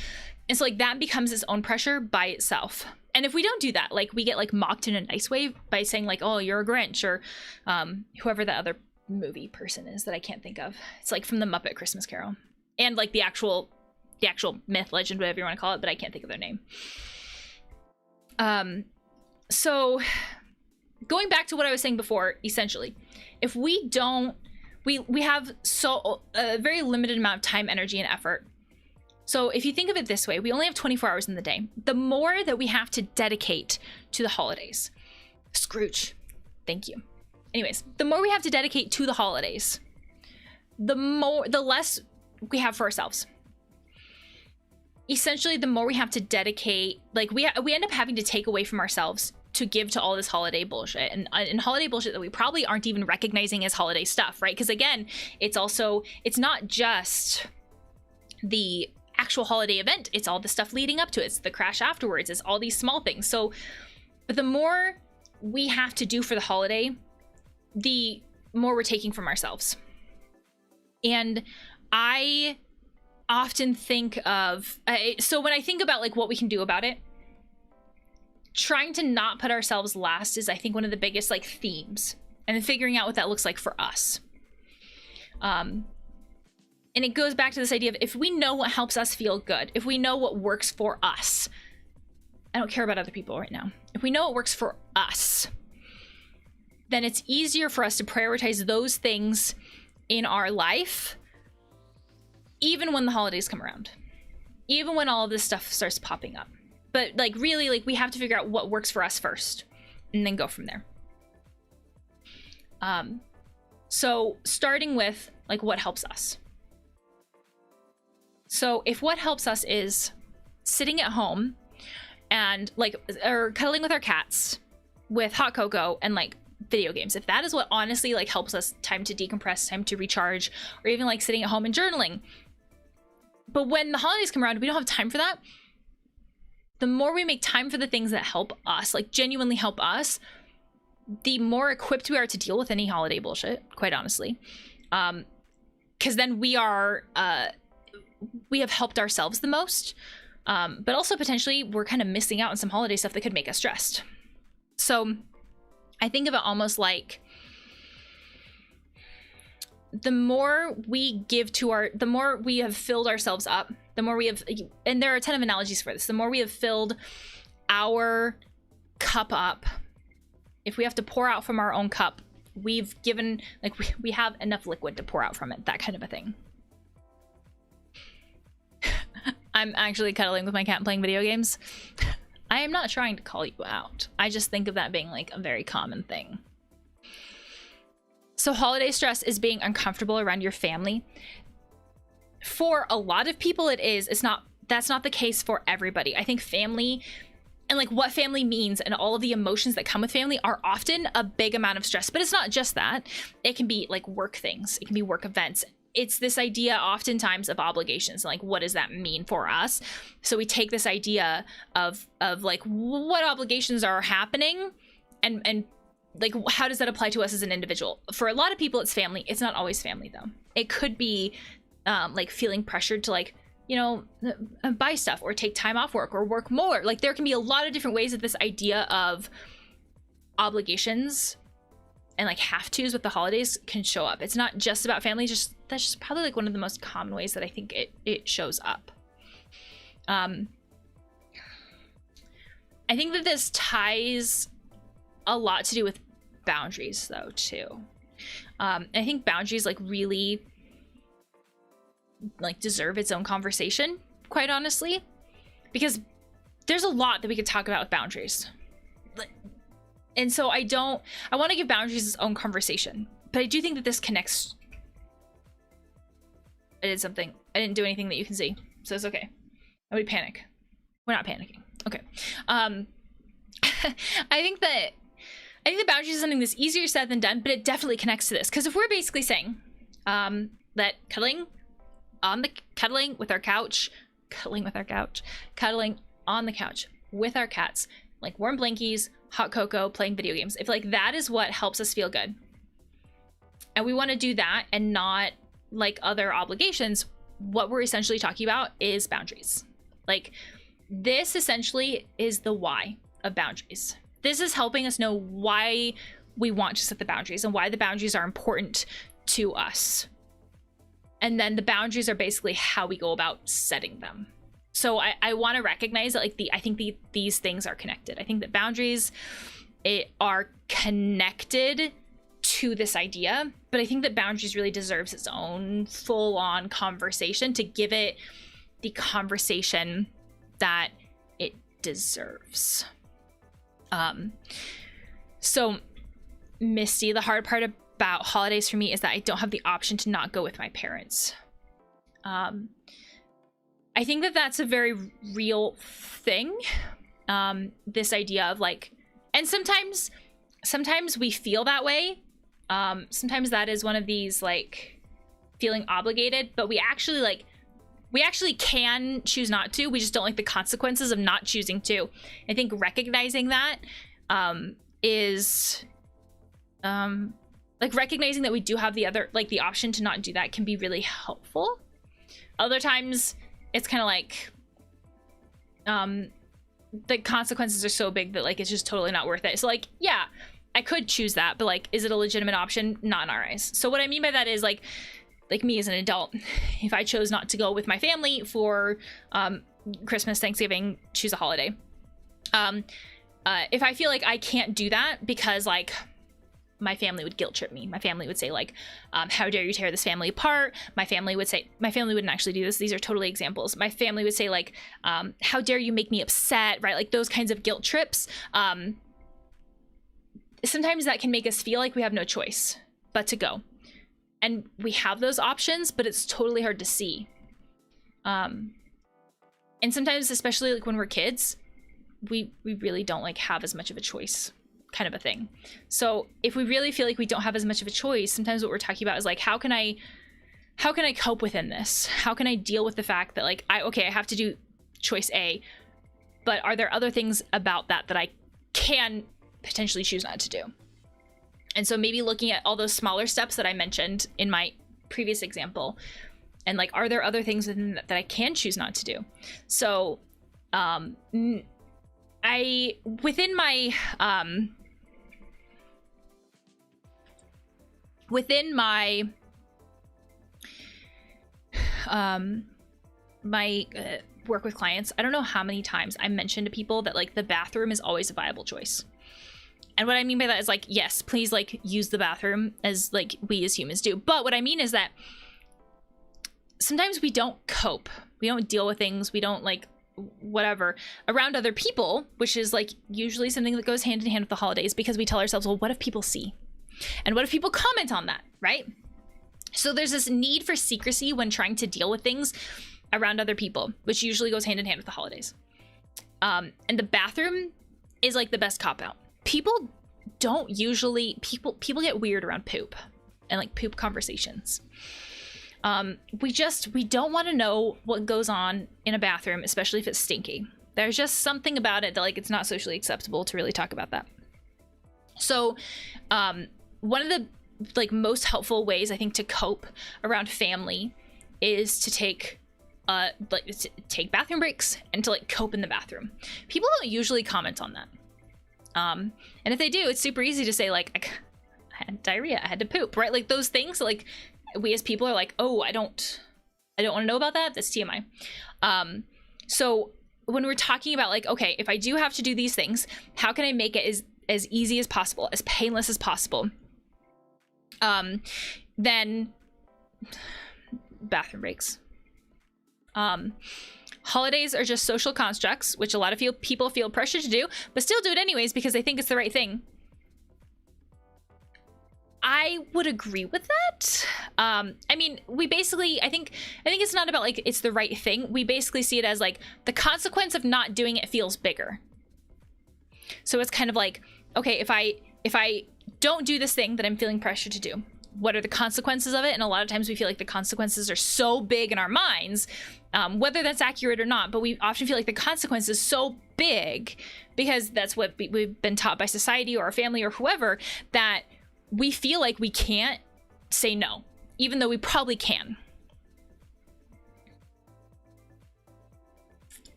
And so like that becomes its own pressure by itself. And if we don't do that, like we get like mocked in a nice way by saying like, oh, you're a Grinch, or whoever the other movie person is that I can't think of. It's like from the Muppet Christmas Carol, and like the actual myth, legend, whatever you want to call it, but I can't think of their name. So going back to what I was saying before, essentially, if we don't, we have a very limited amount of time, energy, and effort. So if you think of it this way, we only have 24 hours in the day. The more that we have to dedicate to the holidays, Scrooge, thank you. Anyways, the more we have to dedicate to the holidays, the less we have for ourselves. Essentially, the more we have to dedicate, like we end up having to take away from ourselves to give to all this holiday bullshit, and holiday bullshit that we probably aren't even recognizing as holiday stuff, right? Because again, it's not just the actual holiday event, it's all the stuff leading up to it, it's the crash afterwards, it's all these small things. So but the more we have to do for the holiday, the more we're taking from ourselves. And I often think of so when I think about like what we can do about it, trying to not put ourselves last is, I think, one of the biggest like themes and then figuring out what that looks like for us. And it goes back to this idea of, if we know what helps us feel good, if we know what works for us, I don't care about other people right now. If we know what works for us, then it's easier for us to prioritize those things in our life, even when the holidays come around, even when all of this stuff starts popping up. But like, really, like, we have to figure out what works for us first and then go from there. So starting with like what helps us. So if what helps us is sitting at home and like, or cuddling with our cats with hot cocoa and like video games, if that is what honestly like helps us, time to decompress, time to recharge, or even like sitting at home and journaling. But when the holidays come around, we don't have time for that. The more we make time for the things that help us, like genuinely help us, the more equipped we are to deal with any holiday bullshit, quite honestly. Because then we are, we have helped ourselves the most, but also potentially we're kind of missing out on some holiday stuff that could make us stressed. So I think of it almost like the more we give to our, the more we have filled ourselves up, the more we have, and there are a ton of analogies for this, the more we have filled our cup up. If we have to pour out from our own cup, we've given, like, we have enough liquid to pour out from it, that kind of a thing. I'm actually cuddling with my cat and playing video games. I am not trying to call you out. I just think of that being like a very common thing. So holiday stress is being uncomfortable around your family. For a lot of people it is. That's not the case for everybody. I think family and like what family means and all of the emotions that come with family are often a big amount of stress, but it's not just that. It can be like work things. It can be work events. It's this idea oftentimes of obligations. Like, what does that mean for us? So we take this idea of like what obligations are happening and like, how does that apply to us as an individual? For a lot of people, it's family. It's not always family though. It could be like feeling pressured to like, you know, buy stuff or take time off work or work more. Like there can be a lot of different ways that this idea of obligations and like have tos with the holidays can show up. It's not just about family, just that's just probably like one of the most common ways that I think it shows up. I think that this ties a lot to do with boundaries though too. I think boundaries like really like deserve its own conversation, quite honestly, because there's a lot that we could talk about with boundaries. And so I want to give boundaries its own conversation, but I do think that this connects. I did something. I didn't do anything that you can see, so it's okay. Nobody panic. We're not panicking. Okay. I think that boundaries is something that's easier said than done, but it definitely connects to this. Because if we're basically saying that cuddling on the couch with our cats, like warm blankies, hot cocoa, playing video games, if like that is what helps us feel good, and we want to do that and not like other obligations, what we're essentially talking about is boundaries. Like this essentially is the why of boundaries. This is helping us know why we want to set the boundaries and why the boundaries are important to us. And then the boundaries are basically how we go about setting them. So I want to recognize that like I think these things are connected. I think that boundaries are connected to this idea, but I think that boundaries really deserves its own full-on conversation to give it the conversation that it deserves. So Misty, the hard part about holidays for me is that I don't have the option to not go with my parents. I think that that's a very real thing. This idea of like, and sometimes we feel that way. Sometimes that is one of these like feeling obligated, but we actually can choose not to. We just don't like the consequences of not choosing to. I think recognizing that is like recognizing that we do have the option to not do that can be really helpful. Other times it's kind of like the consequences are so big that like it's just totally not worth it. So like, yeah, I could choose that, but like, is it a legitimate option? Not in our eyes. So what I mean by that is like me as an adult, if I chose not to go with my family for Christmas, Thanksgiving, choose a holiday. If I feel like I can't do that because like my family would guilt trip me. My family would say like, how dare you tear this family apart? My family wouldn't actually do this. These are totally examples. My family would say like, how dare you make me upset, right? Like those kinds of guilt trips. Sometimes that can make us feel like we have no choice but to go. And we have those options, but it's totally hard to see. And sometimes, especially like when we're kids, we really don't like have as much of a choice, kind of a thing. So if we really feel like we don't have as much of a choice, sometimes what we're talking about is like, how can I cope within this? How can I deal with the fact that like, I have to do choice A, but are there other things about that I can potentially choose not to do? And so maybe looking at all those smaller steps that I mentioned in my previous example, and like, are there other things within that I can choose not to do? So within my work with clients, I don't know how many times I mentioned to people that like the bathroom is always a viable choice. And what I mean by that is like, yes, please like use the bathroom as like we as humans do. But what I mean is that sometimes we don't cope. We don't deal with things. We don't like whatever around other people, which is like usually something that goes hand in hand with the holidays, because we tell ourselves, well, what if people see? And what if people comment on that, right? So there's this need for secrecy when trying to deal with things around other people, which usually goes hand in hand with the holidays. And the bathroom is like the best cop-out. People get weird around poop and like poop conversations. We don't want to know what goes on in a bathroom, especially if it's stinky. There's just something about it that like, it's not socially acceptable to really talk about that. So, one of the like most helpful ways I think to cope around family is to take bathroom breaks and to like cope in the bathroom. People don't usually comment on that. And if they do, it's super easy to say like, I had diarrhea, I had to poop, right? Like those things, like we as people are like, oh, I don't want to know about that. That's TMI. So when we're talking about like, okay, if I do have to do these things, how can I make it as easy as possible, as painless as possible? Then bathroom breaks. Holidays are just social constructs, which a lot of people feel pressure to do, but still do it anyways because they think it's the right thing. I would agree with that. I mean, we basically, I think it's not about like, it's the right thing. We basically see it as like the consequence of not doing it feels bigger. So it's kind of like, okay, if I don't do this thing that I'm feeling pressure to do, what are the consequences of it? And a lot of times we feel like the consequences are so big in our minds, whether that's accurate or not, but we often feel like the consequence is so big because that's what we've been taught by society or our family or whoever, that we feel like we can't say no, even though we probably can.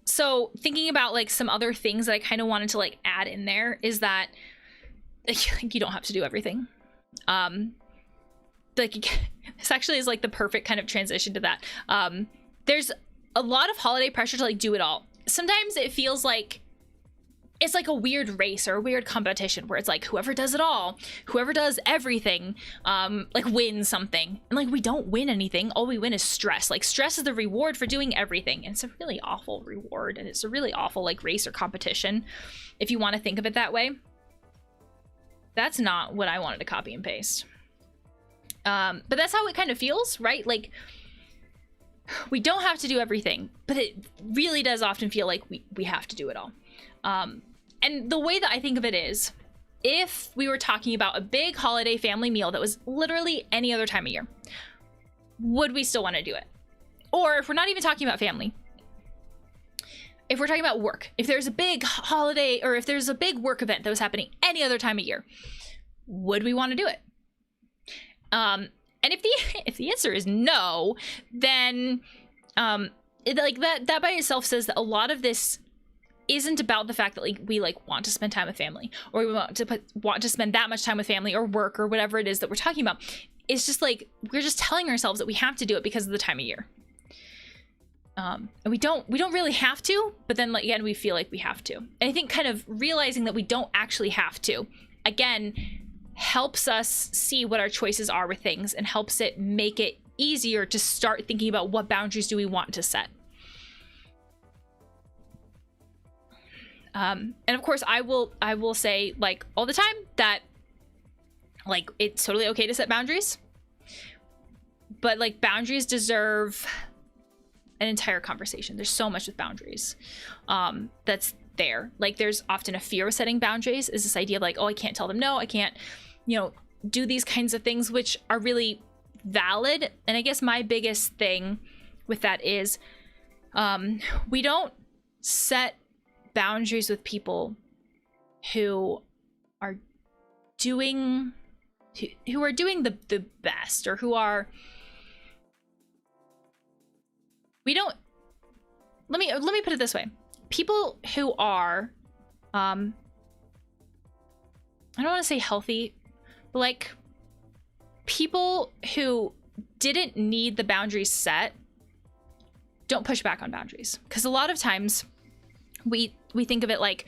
So thinking about like some other things that I kind of wanted to like add in there is that you don't have to do everything. Like this actually is like the perfect kind of transition to that. There's a lot of holiday pressure to like do it all. Sometimes it feels like it's like a weird race or a weird competition where it's like whoever does it all, whoever does everything, like wins something. And like we don't win anything. All we win is stress. Like stress is the reward for doing everything. And it's a really awful reward. And it's a really awful like race or competition, if you want to think of it that way. That's not what I wanted to copy and paste. But that's how it kind of feels, right? Like we don't have to do everything, but it really does often feel like we have to do it all. And the way that I think of it is, if we were talking about a big holiday family meal that was literally any other time of year, would we still want to do it? Or if we're not even talking about family, if we're talking about work, if there's a big holiday or if there's a big work event that was happening any other time of year, would we want to do it? And if the answer is no, then like that by itself says that a lot of this isn't about the fact that like we like want to spend time with family, or we want to spend that much time with family or work or whatever it is that we're talking about. It's just like we're just telling ourselves that we have to do it because of the time of year. And we don't really have to, but then like, again, we feel like we have to. And I think kind of realizing that we don't actually have to, again, helps us see what our choices are with things and helps it make it easier to start thinking about what boundaries do we want to set. And of course, I will say like all the time that like it's totally okay to set boundaries, but like boundaries deserve an entire conversation. There's so much with boundaries that's there. Like there's often a fear of setting boundaries, is this idea of like, oh, I can't tell them no, I can't, you know, do these kinds of things, which are really valid. And I guess my biggest thing with that is we don't set boundaries with people who are doing the best, or who are, we don't, let me put it this way. People who are I don't want to say healthy, but like people who didn't need the boundaries set don't push back on boundaries. Because a lot of times we think of it like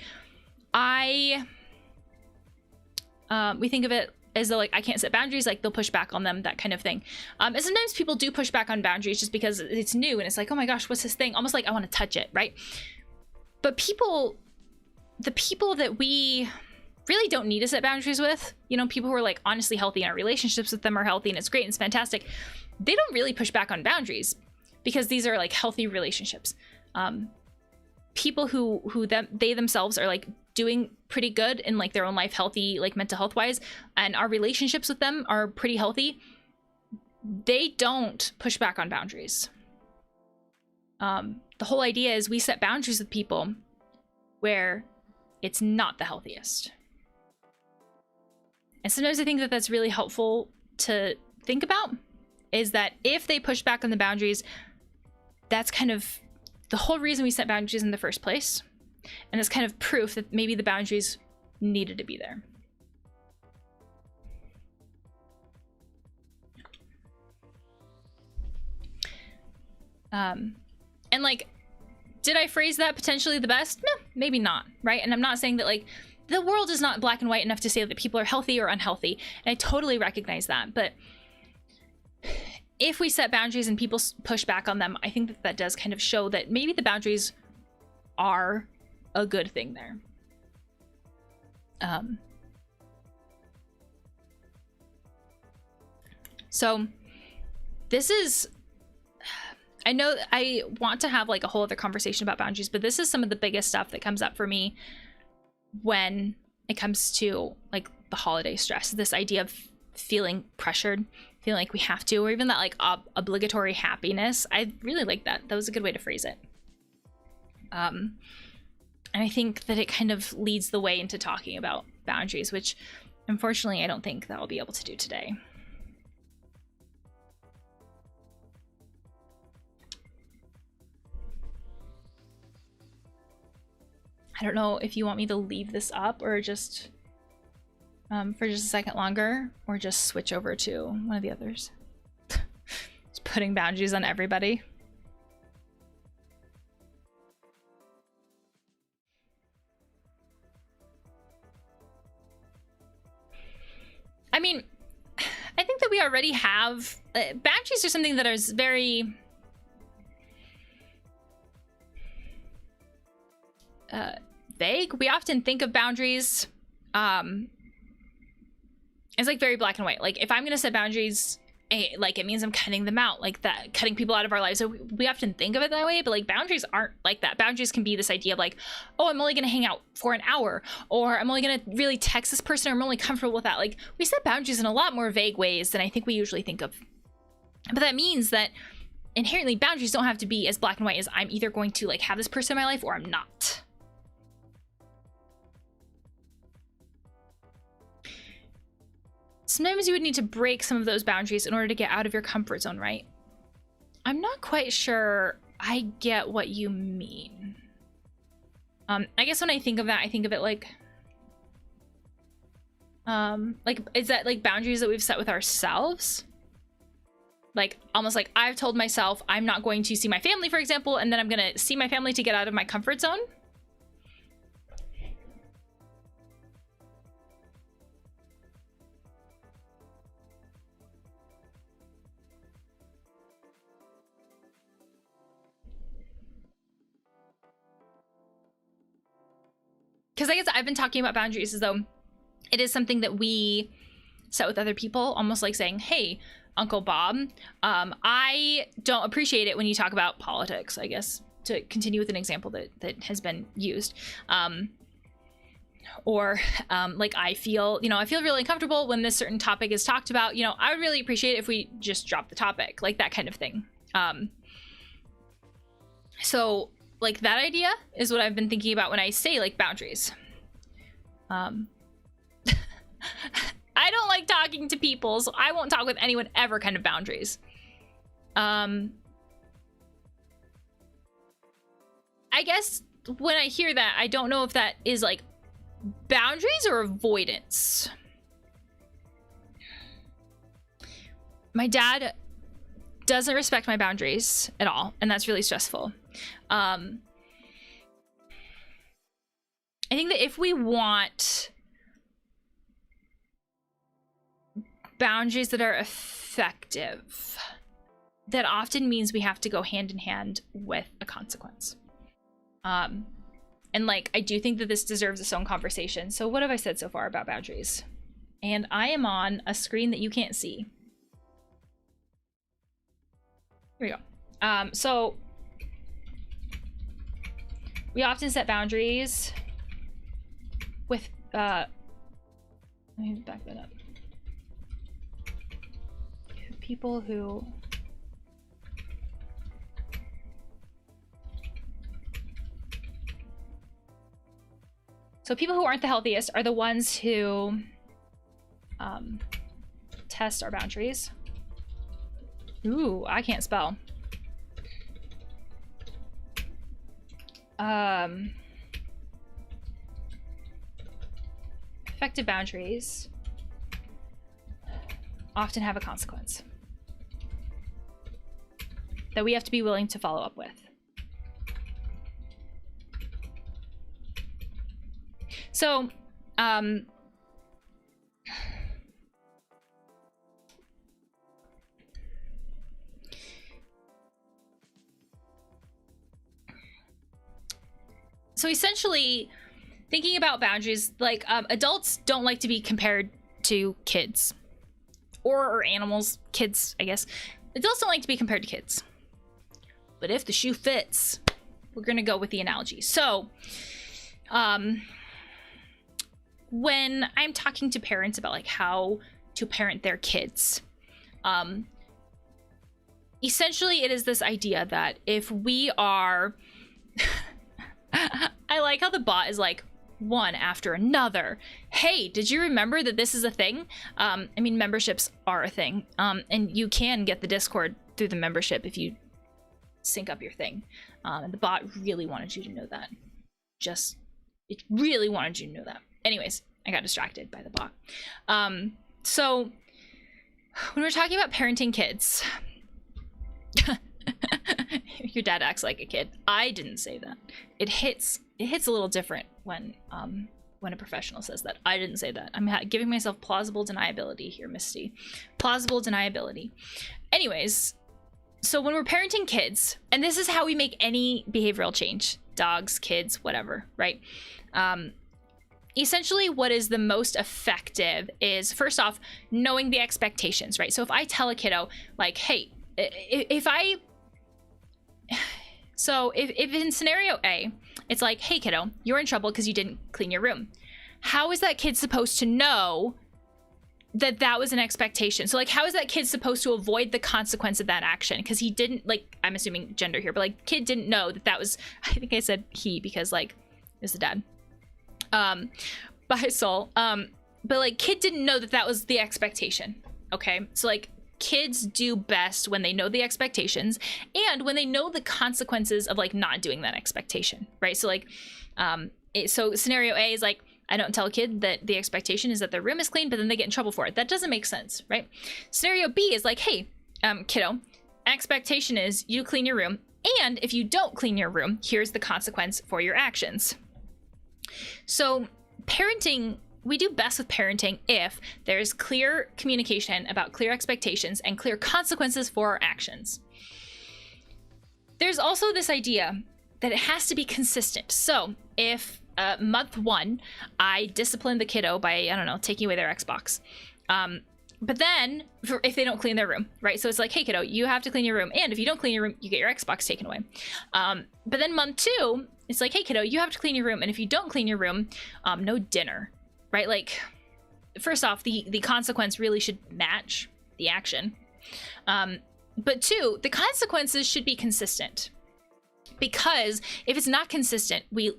we think of it as though like I can't set boundaries, like they'll push back on them, that kind of thing. And sometimes people do push back on boundaries just because it's new and it's like, oh my gosh, what's this thing? Almost like I want to touch it, right? But the people that we really don't need to set boundaries with, you know, people who are like honestly healthy and our relationships with them are healthy and it's great and it's fantastic, they don't really push back on boundaries because these are like healthy relationships. People who they themselves are like doing pretty good in like their own life, healthy, like mental health wise, and our relationships with them are pretty healthy, they don't push back on boundaries. The whole idea is we set boundaries with people where it's not the healthiest. And sometimes I think that that's really helpful to think about, is that if they push back on the boundaries, that's kind of the whole reason we set boundaries in the first place. And it's kind of proof that maybe the boundaries needed to be there. And like, did I phrase that potentially the best? No, maybe not, right? And I'm not saying that like the world is not black and white enough to say that people are healthy or unhealthy. And I totally recognize that. But if we set boundaries and people push back on them, I think that that does kind of show that maybe the boundaries are a good thing there. So this is, I know I want to have like a whole other conversation about boundaries, but this is some of the biggest stuff that comes up for me when it comes to like the holiday stress, this idea of feeling pressured, feeling like we have to, or even that like obligatory happiness. I really like that. That was a good way to phrase it. And I think that it kind of leads the way into talking about boundaries, which unfortunately I don't think that I'll be able to do today. I don't know if you want me to leave this up or just for just a second longer, or just switch over to one of the others. Just putting boundaries on everybody. I mean, I think that we already have boundaries are something that is very vague. We often think of boundaries it's like very black and white. Like if I'm gonna set boundaries, like it means I'm cutting them out, like that, cutting people out of our lives. So we often think of it that way, but like boundaries aren't like that. Boundaries can be this idea of like, oh, I'm only gonna hang out for an hour, or I'm only gonna really text this person, or I'm only comfortable with that. Like we set boundaries in a lot more vague ways than I think we usually think of. But that means that inherently boundaries don't have to be as black and white as I'm either going to like have this person in my life or I'm not. Sometimes you would need to break some of those boundaries in order to get out of your comfort zone, right? I'm not quite sure I get what you mean. I guess when I think of that, I think of it like, is that like boundaries that we've set with ourselves? Like, almost like I've told myself I'm not going to see my family, for example, and then I'm gonna see my family to get out of my comfort zone. Because I guess I've been talking about boundaries as though it is something that we set with other people, almost like saying, hey, Uncle Bob, I don't appreciate it when you talk about politics, I guess, to continue with an example that has been used. Like I feel really uncomfortable when this certain topic is talked about. I would really appreciate it if we just drop the topic, like that kind of thing. So like that idea is what I've been thinking about when I say like boundaries. I don't like talking to people, so I won't talk with anyone ever kind of boundaries. I guess when I hear that, I don't know if that is like boundaries or avoidance. My dad doesn't respect my boundaries at all, and that's really stressful. I think that if we want boundaries that are effective, that often means we have to go hand in hand with a consequence. And like, I do think that this deserves its own conversation. So what have I said so far about boundaries? And I am on a screen that you can't see. Here we go. So we often set boundaries with, let me back that up. People who aren't the healthiest are the ones who test our boundaries. Ooh, I can't spell. Effective boundaries often have a consequence that we have to be willing to follow up with. So, essentially, thinking about boundaries, like adults don't like to be compared to kids or animals. Kids, I guess. Adults don't like to be compared to kids. But if the shoe fits, we're gonna go with the analogy. So, when I'm talking to parents about like how to parent their kids, essentially it is this idea that if we are, I like how the bot is like one after another. Hey, did you remember that this is a thing? I mean, memberships are a thing, and you can get the Discord through the membership if you sync up your thing. And the bot really wanted you to know that. It really wanted you to know that. Anyways, I got distracted by the bot. So when we're talking about parenting kids, your dad acts like a kid. I didn't say that. It hits a little different when a professional says that. I didn't say that. I'm giving myself plausible deniability here, Misty. Plausible deniability. Anyways, so when we're parenting kids, and this is how we make any behavioral change, dogs, kids, whatever, right? Essentially what is the most effective is, first off, knowing the expectations, right? So if I tell a kiddo, like, hey, if in scenario A, it's like, hey kiddo, you're in trouble because you didn't clean your room. How is that kid supposed to know that that was an expectation? So like, how is that kid supposed to avoid the consequence of that action? Because he didn't, like, I'm assuming gender here, but like kid didn't know that was, I think I said he because like, is the dad. By soul. But like kid didn't know that was the expectation. Okay. So like kids do best when they know the expectations and when they know the consequences of like not doing that expectation, right? So like, so scenario A is like, I don't tell a kid that the expectation is that their room is clean, but then they get in trouble for it. That doesn't make sense, right? Scenario B is like, hey, kiddo, expectation is you clean your room, and if you don't clean your room, here's the consequence for your actions. So parenting, we do best with parenting if there's clear communication about clear expectations and clear consequences for our actions. There's also this idea that it has to be consistent. So if month 1, I discipline the kiddo by, I don't know, taking away their Xbox. But then if they don't clean their room, right? So it's like, hey kiddo, you have to clean your room. And if you don't clean your room, you get your Xbox taken away. But then month 2, it's like, hey kiddo, you have to clean your room. And if you don't clean your room, no dinner, right? Like, first off, the consequence really should match the action. But 2, the consequences should be consistent. Because if it's not consistent, we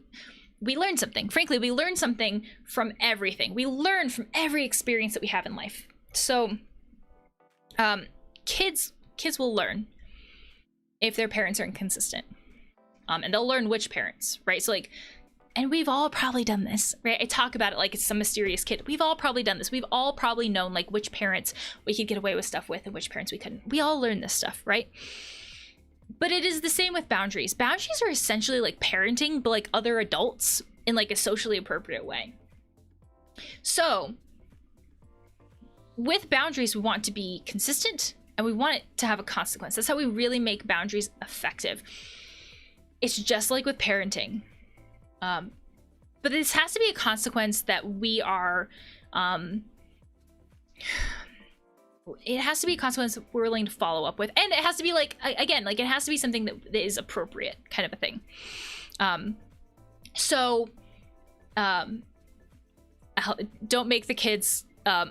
learn something. Frankly, we learn something from everything. We learn from every experience that we have in life. So kids will learn if their parents are inconsistent. And they'll learn which parents, right? So like, and we've all probably done this, right? I talk about it like it's some mysterious kid. We've all probably done this. We've all probably known like which parents we could get away with stuff with and which parents we couldn't. We all learn this stuff, right? But it is the same with boundaries. Boundaries are essentially like parenting, but like other adults in like a socially appropriate way. So with boundaries, we want to be consistent and we want it to have a consequence. That's how we really make boundaries effective. It's just like with parenting. But this has to be a consequence that we are, it has to be a consequence we're willing to follow up with. And it has to be like, again, like it has to be something that is appropriate kind of a thing. Don't make the kids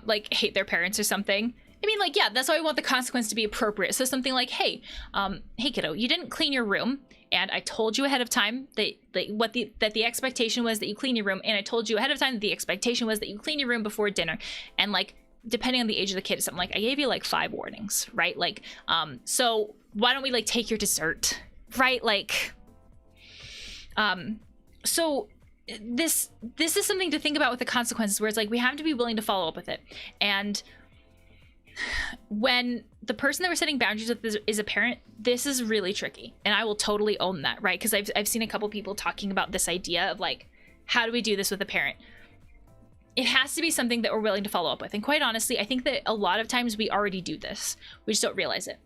like hate their parents or something. I mean, like, yeah, that's why we want the consequence to be appropriate. So something like, hey, hey kiddo, you didn't clean your room. And I told you ahead of time that the expectation was that you clean your room. And I told you ahead of time that the expectation was that you clean your room before dinner. And like, depending on the age of the kid, something like, I gave you like 5 warnings, right? Like, so why don't we like take your dessert, right? Like, so this is something to think about with the consequences, where it's like, we have to be willing to follow up with it. And when the person that we're setting boundaries with is a parent, this is really tricky. And I will totally own that, right? Because I've seen a couple people talking about this idea of like, how do we do this with a parent? It has to be something that we're willing to follow up with. And quite honestly, I think that a lot of times we already do this. We just don't realize it.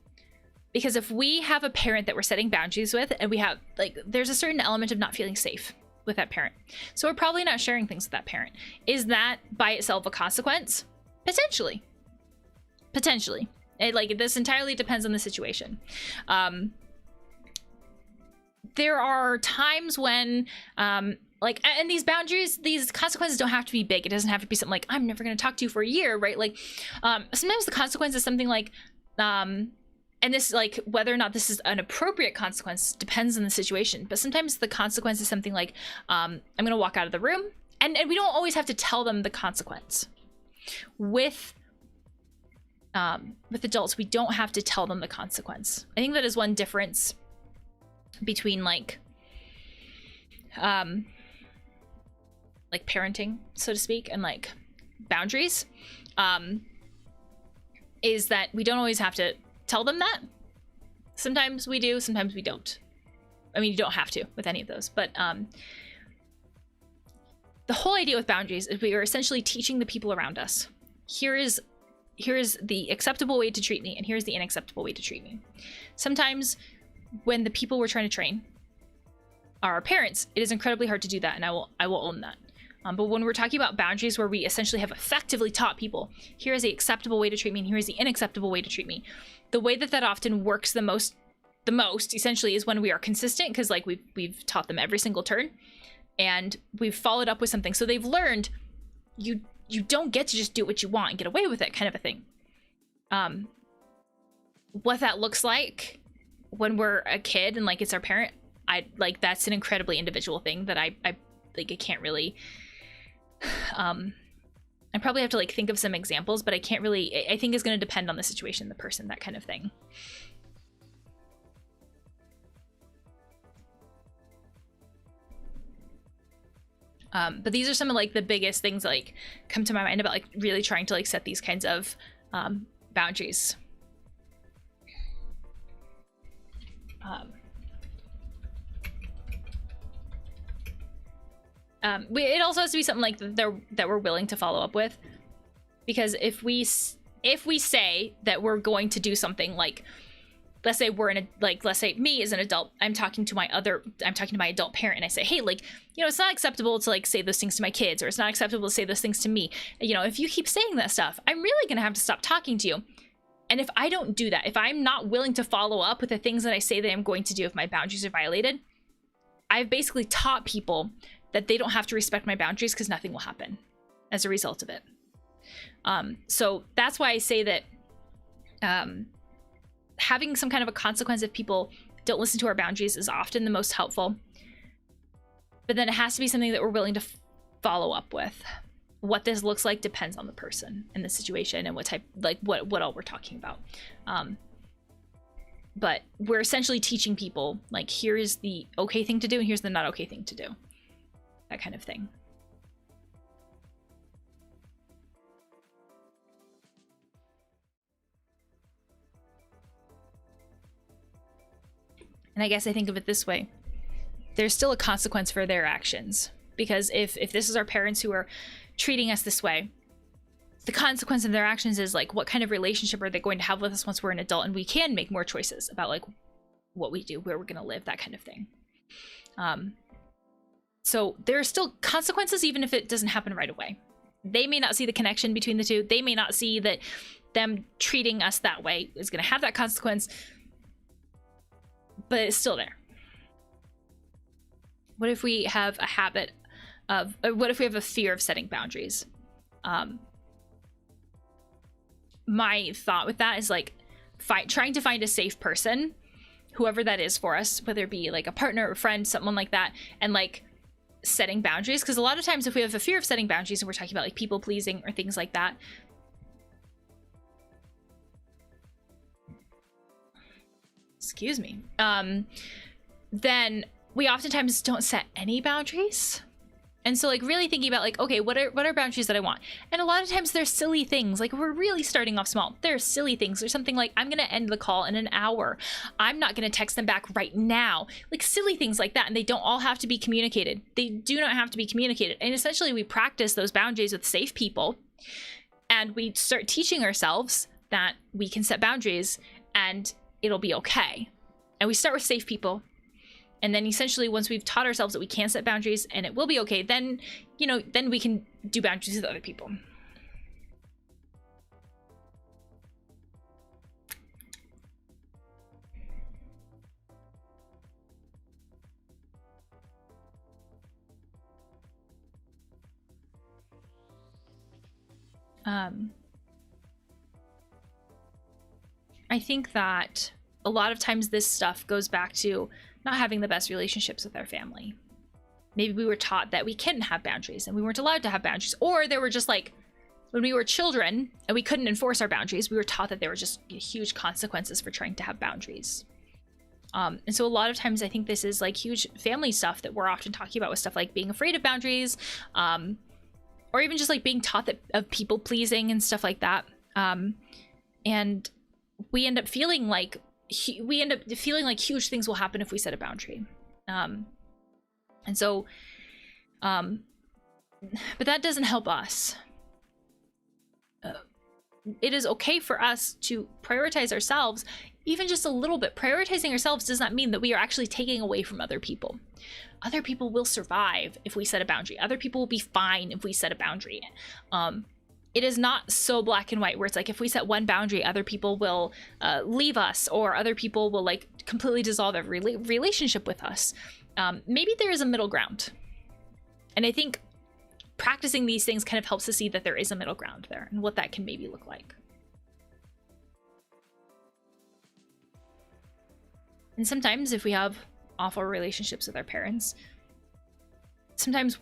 Because if we have a parent that we're setting boundaries with, and we have like, there's a certain element of not feeling safe with that parent. So we're probably not sharing things with that parent. Is that by itself a consequence? Potentially. Potentially. This entirely depends on the situation. There are times when, and these boundaries, these consequences don't have to be big. It doesn't have to be something like, I'm never going to talk to you for a year, right? Like, sometimes the consequence is something like, and this, like, whether or not this is an appropriate consequence depends on the situation. But sometimes the consequence is something like, I'm going to walk out of the room. And we don't always have to tell them the consequence. With adults, we don't have to tell them the consequence. I think that is one difference between like parenting, so to speak, and like boundaries, is that we don't always have to tell them that. Sometimes we do, sometimes we don't. I mean, you don't have to with any of those, but the whole idea with boundaries is we are essentially teaching the people around us, here's the acceptable way to treat me, and here's the unacceptable way to treat me. Sometimes when the people we're trying to train are our parents, it is incredibly hard to do that, and I will own that. But when we're talking about boundaries where we essentially have effectively taught people, here is the acceptable way to treat me, and here is the unacceptable way to treat me, the way that often works the most essentially is when we are consistent, because like we've taught them every single turn, and we've followed up with something. So they've learned you don't get to just do what you want and get away with it, kind of a thing. What that looks like when we're a kid and like it's our parent, that's an incredibly individual thing that I can't really I probably have to like think of some examples, but I can't really, I think it's going to depend on the situation, the person, that kind of thing. But these are some of like the biggest things that like come to my mind about like really trying to like set these kinds of boundaries. It also has to be something like that we're willing to follow up with, because if we say that we're going to do something, like let's say let's say me as an adult, I'm talking to my adult parent, and I say, hey, like, you know, it's not acceptable to like say those things to my kids, or it's not acceptable to say those things to me. You know, if you keep saying that stuff, I'm really gonna have to stop talking to you. And if I don't do that, if I'm not willing to follow up with the things that I say that I'm going to do if my boundaries are violated, I've basically taught people that they don't have to respect my boundaries, because nothing will happen as a result of it. So that's why I say that having some kind of a consequence if people don't listen to our boundaries is often the most helpful. But then it has to be something that we're willing to follow up with. What this looks like depends on the person and the situation and what type, like what all we're talking about. But we're essentially teaching people, like, here's the okay thing to do and here's the not okay thing to do. That kind of thing. And I guess I think of it this way. There's still a consequence for their actions. Because if this is our parents who are treating us this way, the consequence of their actions is like, what kind of relationship are they going to have with us once we're an adult, and we can make more choices about like what we do, where we're going to live, that kind of thing. So there are still consequences, even if it doesn't happen right away. They may not see the connection between the two. They may not see that them treating us that way is going to have that consequence, but it's still there. What if we have a habit of, or what if we have a fear of setting boundaries? My thought with that is like trying to find a safe person, whoever that is for us, whether it be like a partner or a friend, someone like that, and like setting boundaries. Because a lot of times if we have a fear of setting boundaries, and we're talking about like people pleasing or things like that, excuse me, then we oftentimes don't set any boundaries. And so like really thinking about like, okay, what are boundaries that I want? And a lot of times they're silly things. Like, we're really starting off small. They're silly things. There's something like, I'm going to end the call in an hour. I'm not going to text them back right now. Like silly things like that. And they don't all have to be communicated. They do not have to be communicated. And essentially we practice those boundaries with safe people. And we start teaching ourselves that we can set boundaries and it'll be okay. And we start with safe people. And then essentially once we've taught ourselves that we can set boundaries and it will be okay, then, you know, then we can do boundaries with other people. I think that a lot of times this stuff goes back to not having the best relationships with our family. Maybe we were taught that we couldn't have boundaries and we weren't allowed to have boundaries. Or they were just like, when we were children and we couldn't enforce our boundaries, we were taught that there were just huge consequences for trying to have boundaries. And so a lot of times I think this is like huge family stuff that we're often talking about, with stuff like being afraid of boundaries, or even just like being taught that of people pleasing and stuff like that. And we end up feeling like huge things will happen if we set a boundary. And so, but that doesn't help us. It is okay for us to prioritize ourselves, even just a little bit. Prioritizing ourselves does not mean that we are actually taking away from other people. Other people will survive if we set a boundary. Other people will be fine if we set a boundary. It is not so black and white where it's like, if we set one boundary, other people will leave us, or other people will like completely dissolve every relationship with us. Maybe there is a middle ground. And I think practicing these things kind of helps us see that there is a middle ground there and what that can maybe look like. And sometimes if we have awful relationships with our parents, sometimes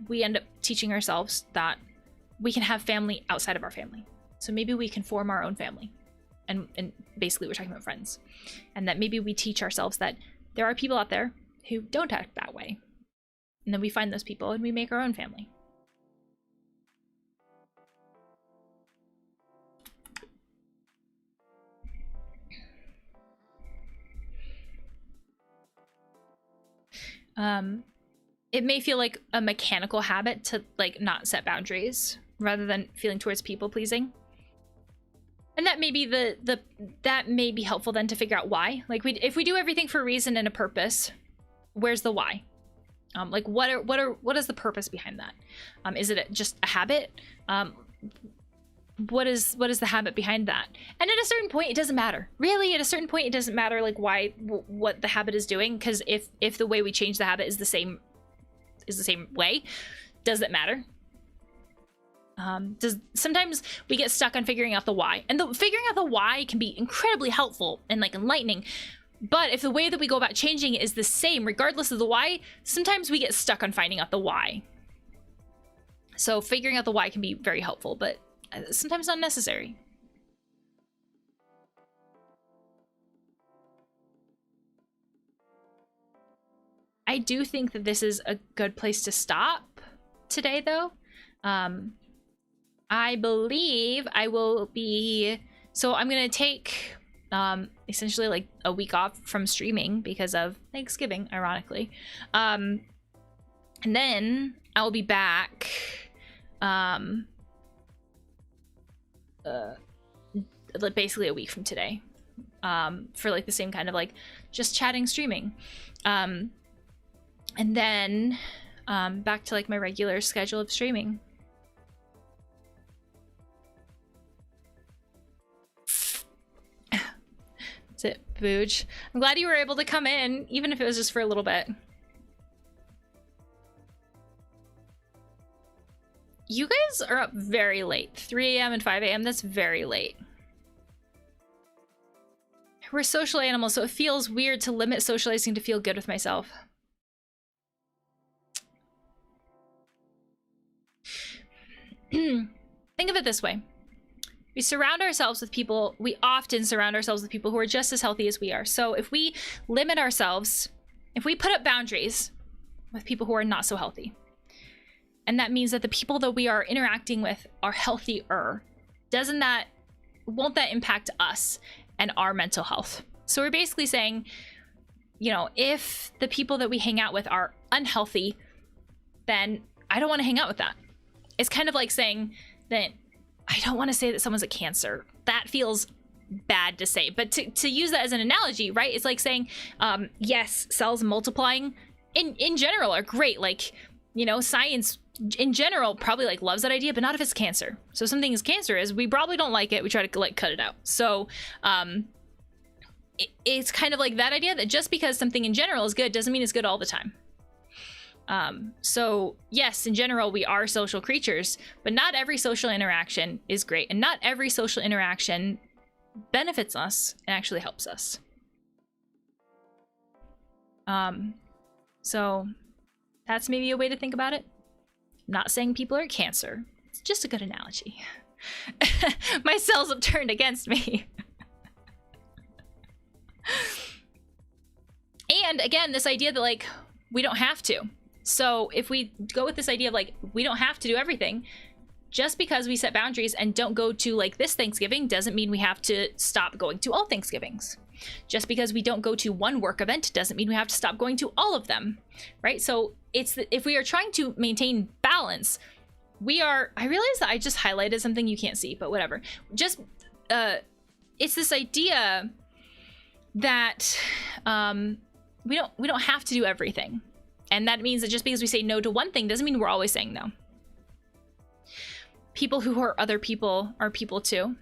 we end up teaching ourselves that we can have family outside of our family. So maybe we can form our own family. And basically we're talking about friends. And that maybe we teach ourselves that there are people out there who don't act that way. And then we find those people and we make our own family. It may feel like a mechanical habit to like not set boundaries rather than feeling towards people pleasing. And that may be that may be helpful then to figure out why. Like if we do everything for a reason and a purpose, where's the why? Like what is the purpose behind that? Is it just a habit? What is the habit behind that? And at a certain point, it doesn't matter. Really, at a certain point, it doesn't matter like why, what the habit is doing, because if the way we change the habit is the same way, does it matter? Sometimes we get stuck on figuring out the why, and figuring out the why can be incredibly helpful and like enlightening. But if the way that we go about changing it is the same, regardless of the why, sometimes we get stuck on finding out the why. So figuring out the why can be very helpful, but sometimes not necessary. I do think that this is a good place to stop today, though. I believe I will be... So I'm going to take essentially like a week off from streaming because of Thanksgiving, ironically. And then I'll be back... basically a week from today, for like the same kind of like just chatting, streaming, and then back to like my regular schedule of streaming. That's it, Booj. I'm glad you were able to come in, even if it was just for a little bit. You guys are up very late. 3 a.m. and 5 a.m. That's very late. We're social animals, so it feels weird to limit socializing to feel good with myself. Think of it this way. We surround ourselves with people, we often surround ourselves with people who are just as healthy as we are. So if we limit ourselves, if we put up boundaries with people who are not so healthy, and that means that the people that we are interacting with are healthier, won't that impact us and our mental health? So we're basically saying, you know, if the people that we hang out with are unhealthy, then I don't want to hang out with that. It's kind of like saying that I don't want to say that someone's a cancer. That feels bad to say, but to use that as an analogy, right? It's like saying, yes, cells multiplying in general are great. Like, you know, science in general probably like loves that idea, but not if it's cancer. So if something is cancerous, we probably don't like it. We try to like cut it out. So it's kind of like that idea that just because something in general is good doesn't mean it's good all the time. So yes, in general, we are social creatures, but not every social interaction is great, and not every social interaction benefits us and actually helps us. So that's maybe a way to think about it. I'm not saying people are cancer. It's just a good analogy. My cells have turned against me. And again, this idea that like, we don't have to. So if we go with this idea of like, we don't have to do everything, just because we set boundaries and don't go to like this Thanksgiving doesn't mean we have to stop going to all Thanksgivings. Just because we don't go to one work event doesn't mean we have to stop going to all of them, right? So if we are trying to maintain balance, I realize that I just highlighted something you can't see, but whatever. Just, it's this idea that we don't have to do everything. And that means that just because we say no to one thing doesn't mean we're always saying no. People who hurt other people are people too,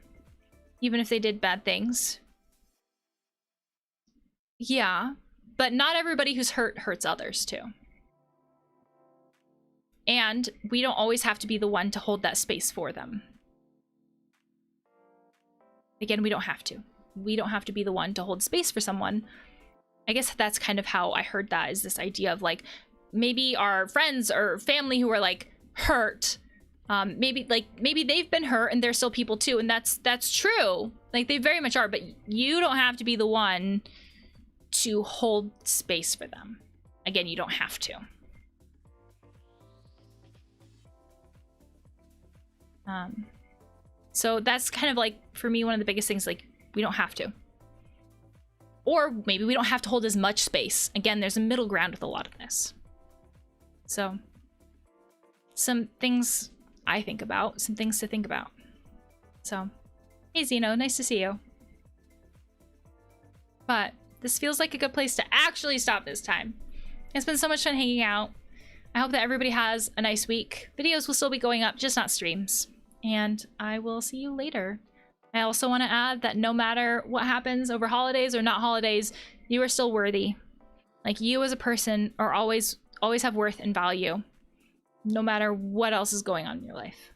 even if they did bad things. Yeah, but not everybody who's hurt hurts others too. And we don't always have to be the one to hold that space for them. Again, we don't have to. We don't have to be the one to hold space for someone. I guess that's kind of how I heard that, is this idea of like, maybe our friends or family who are like hurt Maybe they've been hurt and they're still people too, and that's true. Like, they very much are, but you don't have to be the one to hold space for them. Again, you don't have to. So that's kind of like, for me, one of the biggest things, like, we don't have to. Or maybe we don't have to hold as much space. Again, there's a middle ground with a lot of this. So, some things I think about, some things to think about. So, hey Zeno, nice to see you. But this feels like a good place to actually stop this time. It's been so much fun hanging out. I hope that everybody has a nice week. Videos will still be going up, just not streams. And I will see you later. I also want to add that no matter what happens over holidays or not holidays, you are still worthy. Like, you as a person are always have worth and value, no matter what else is going on in your life.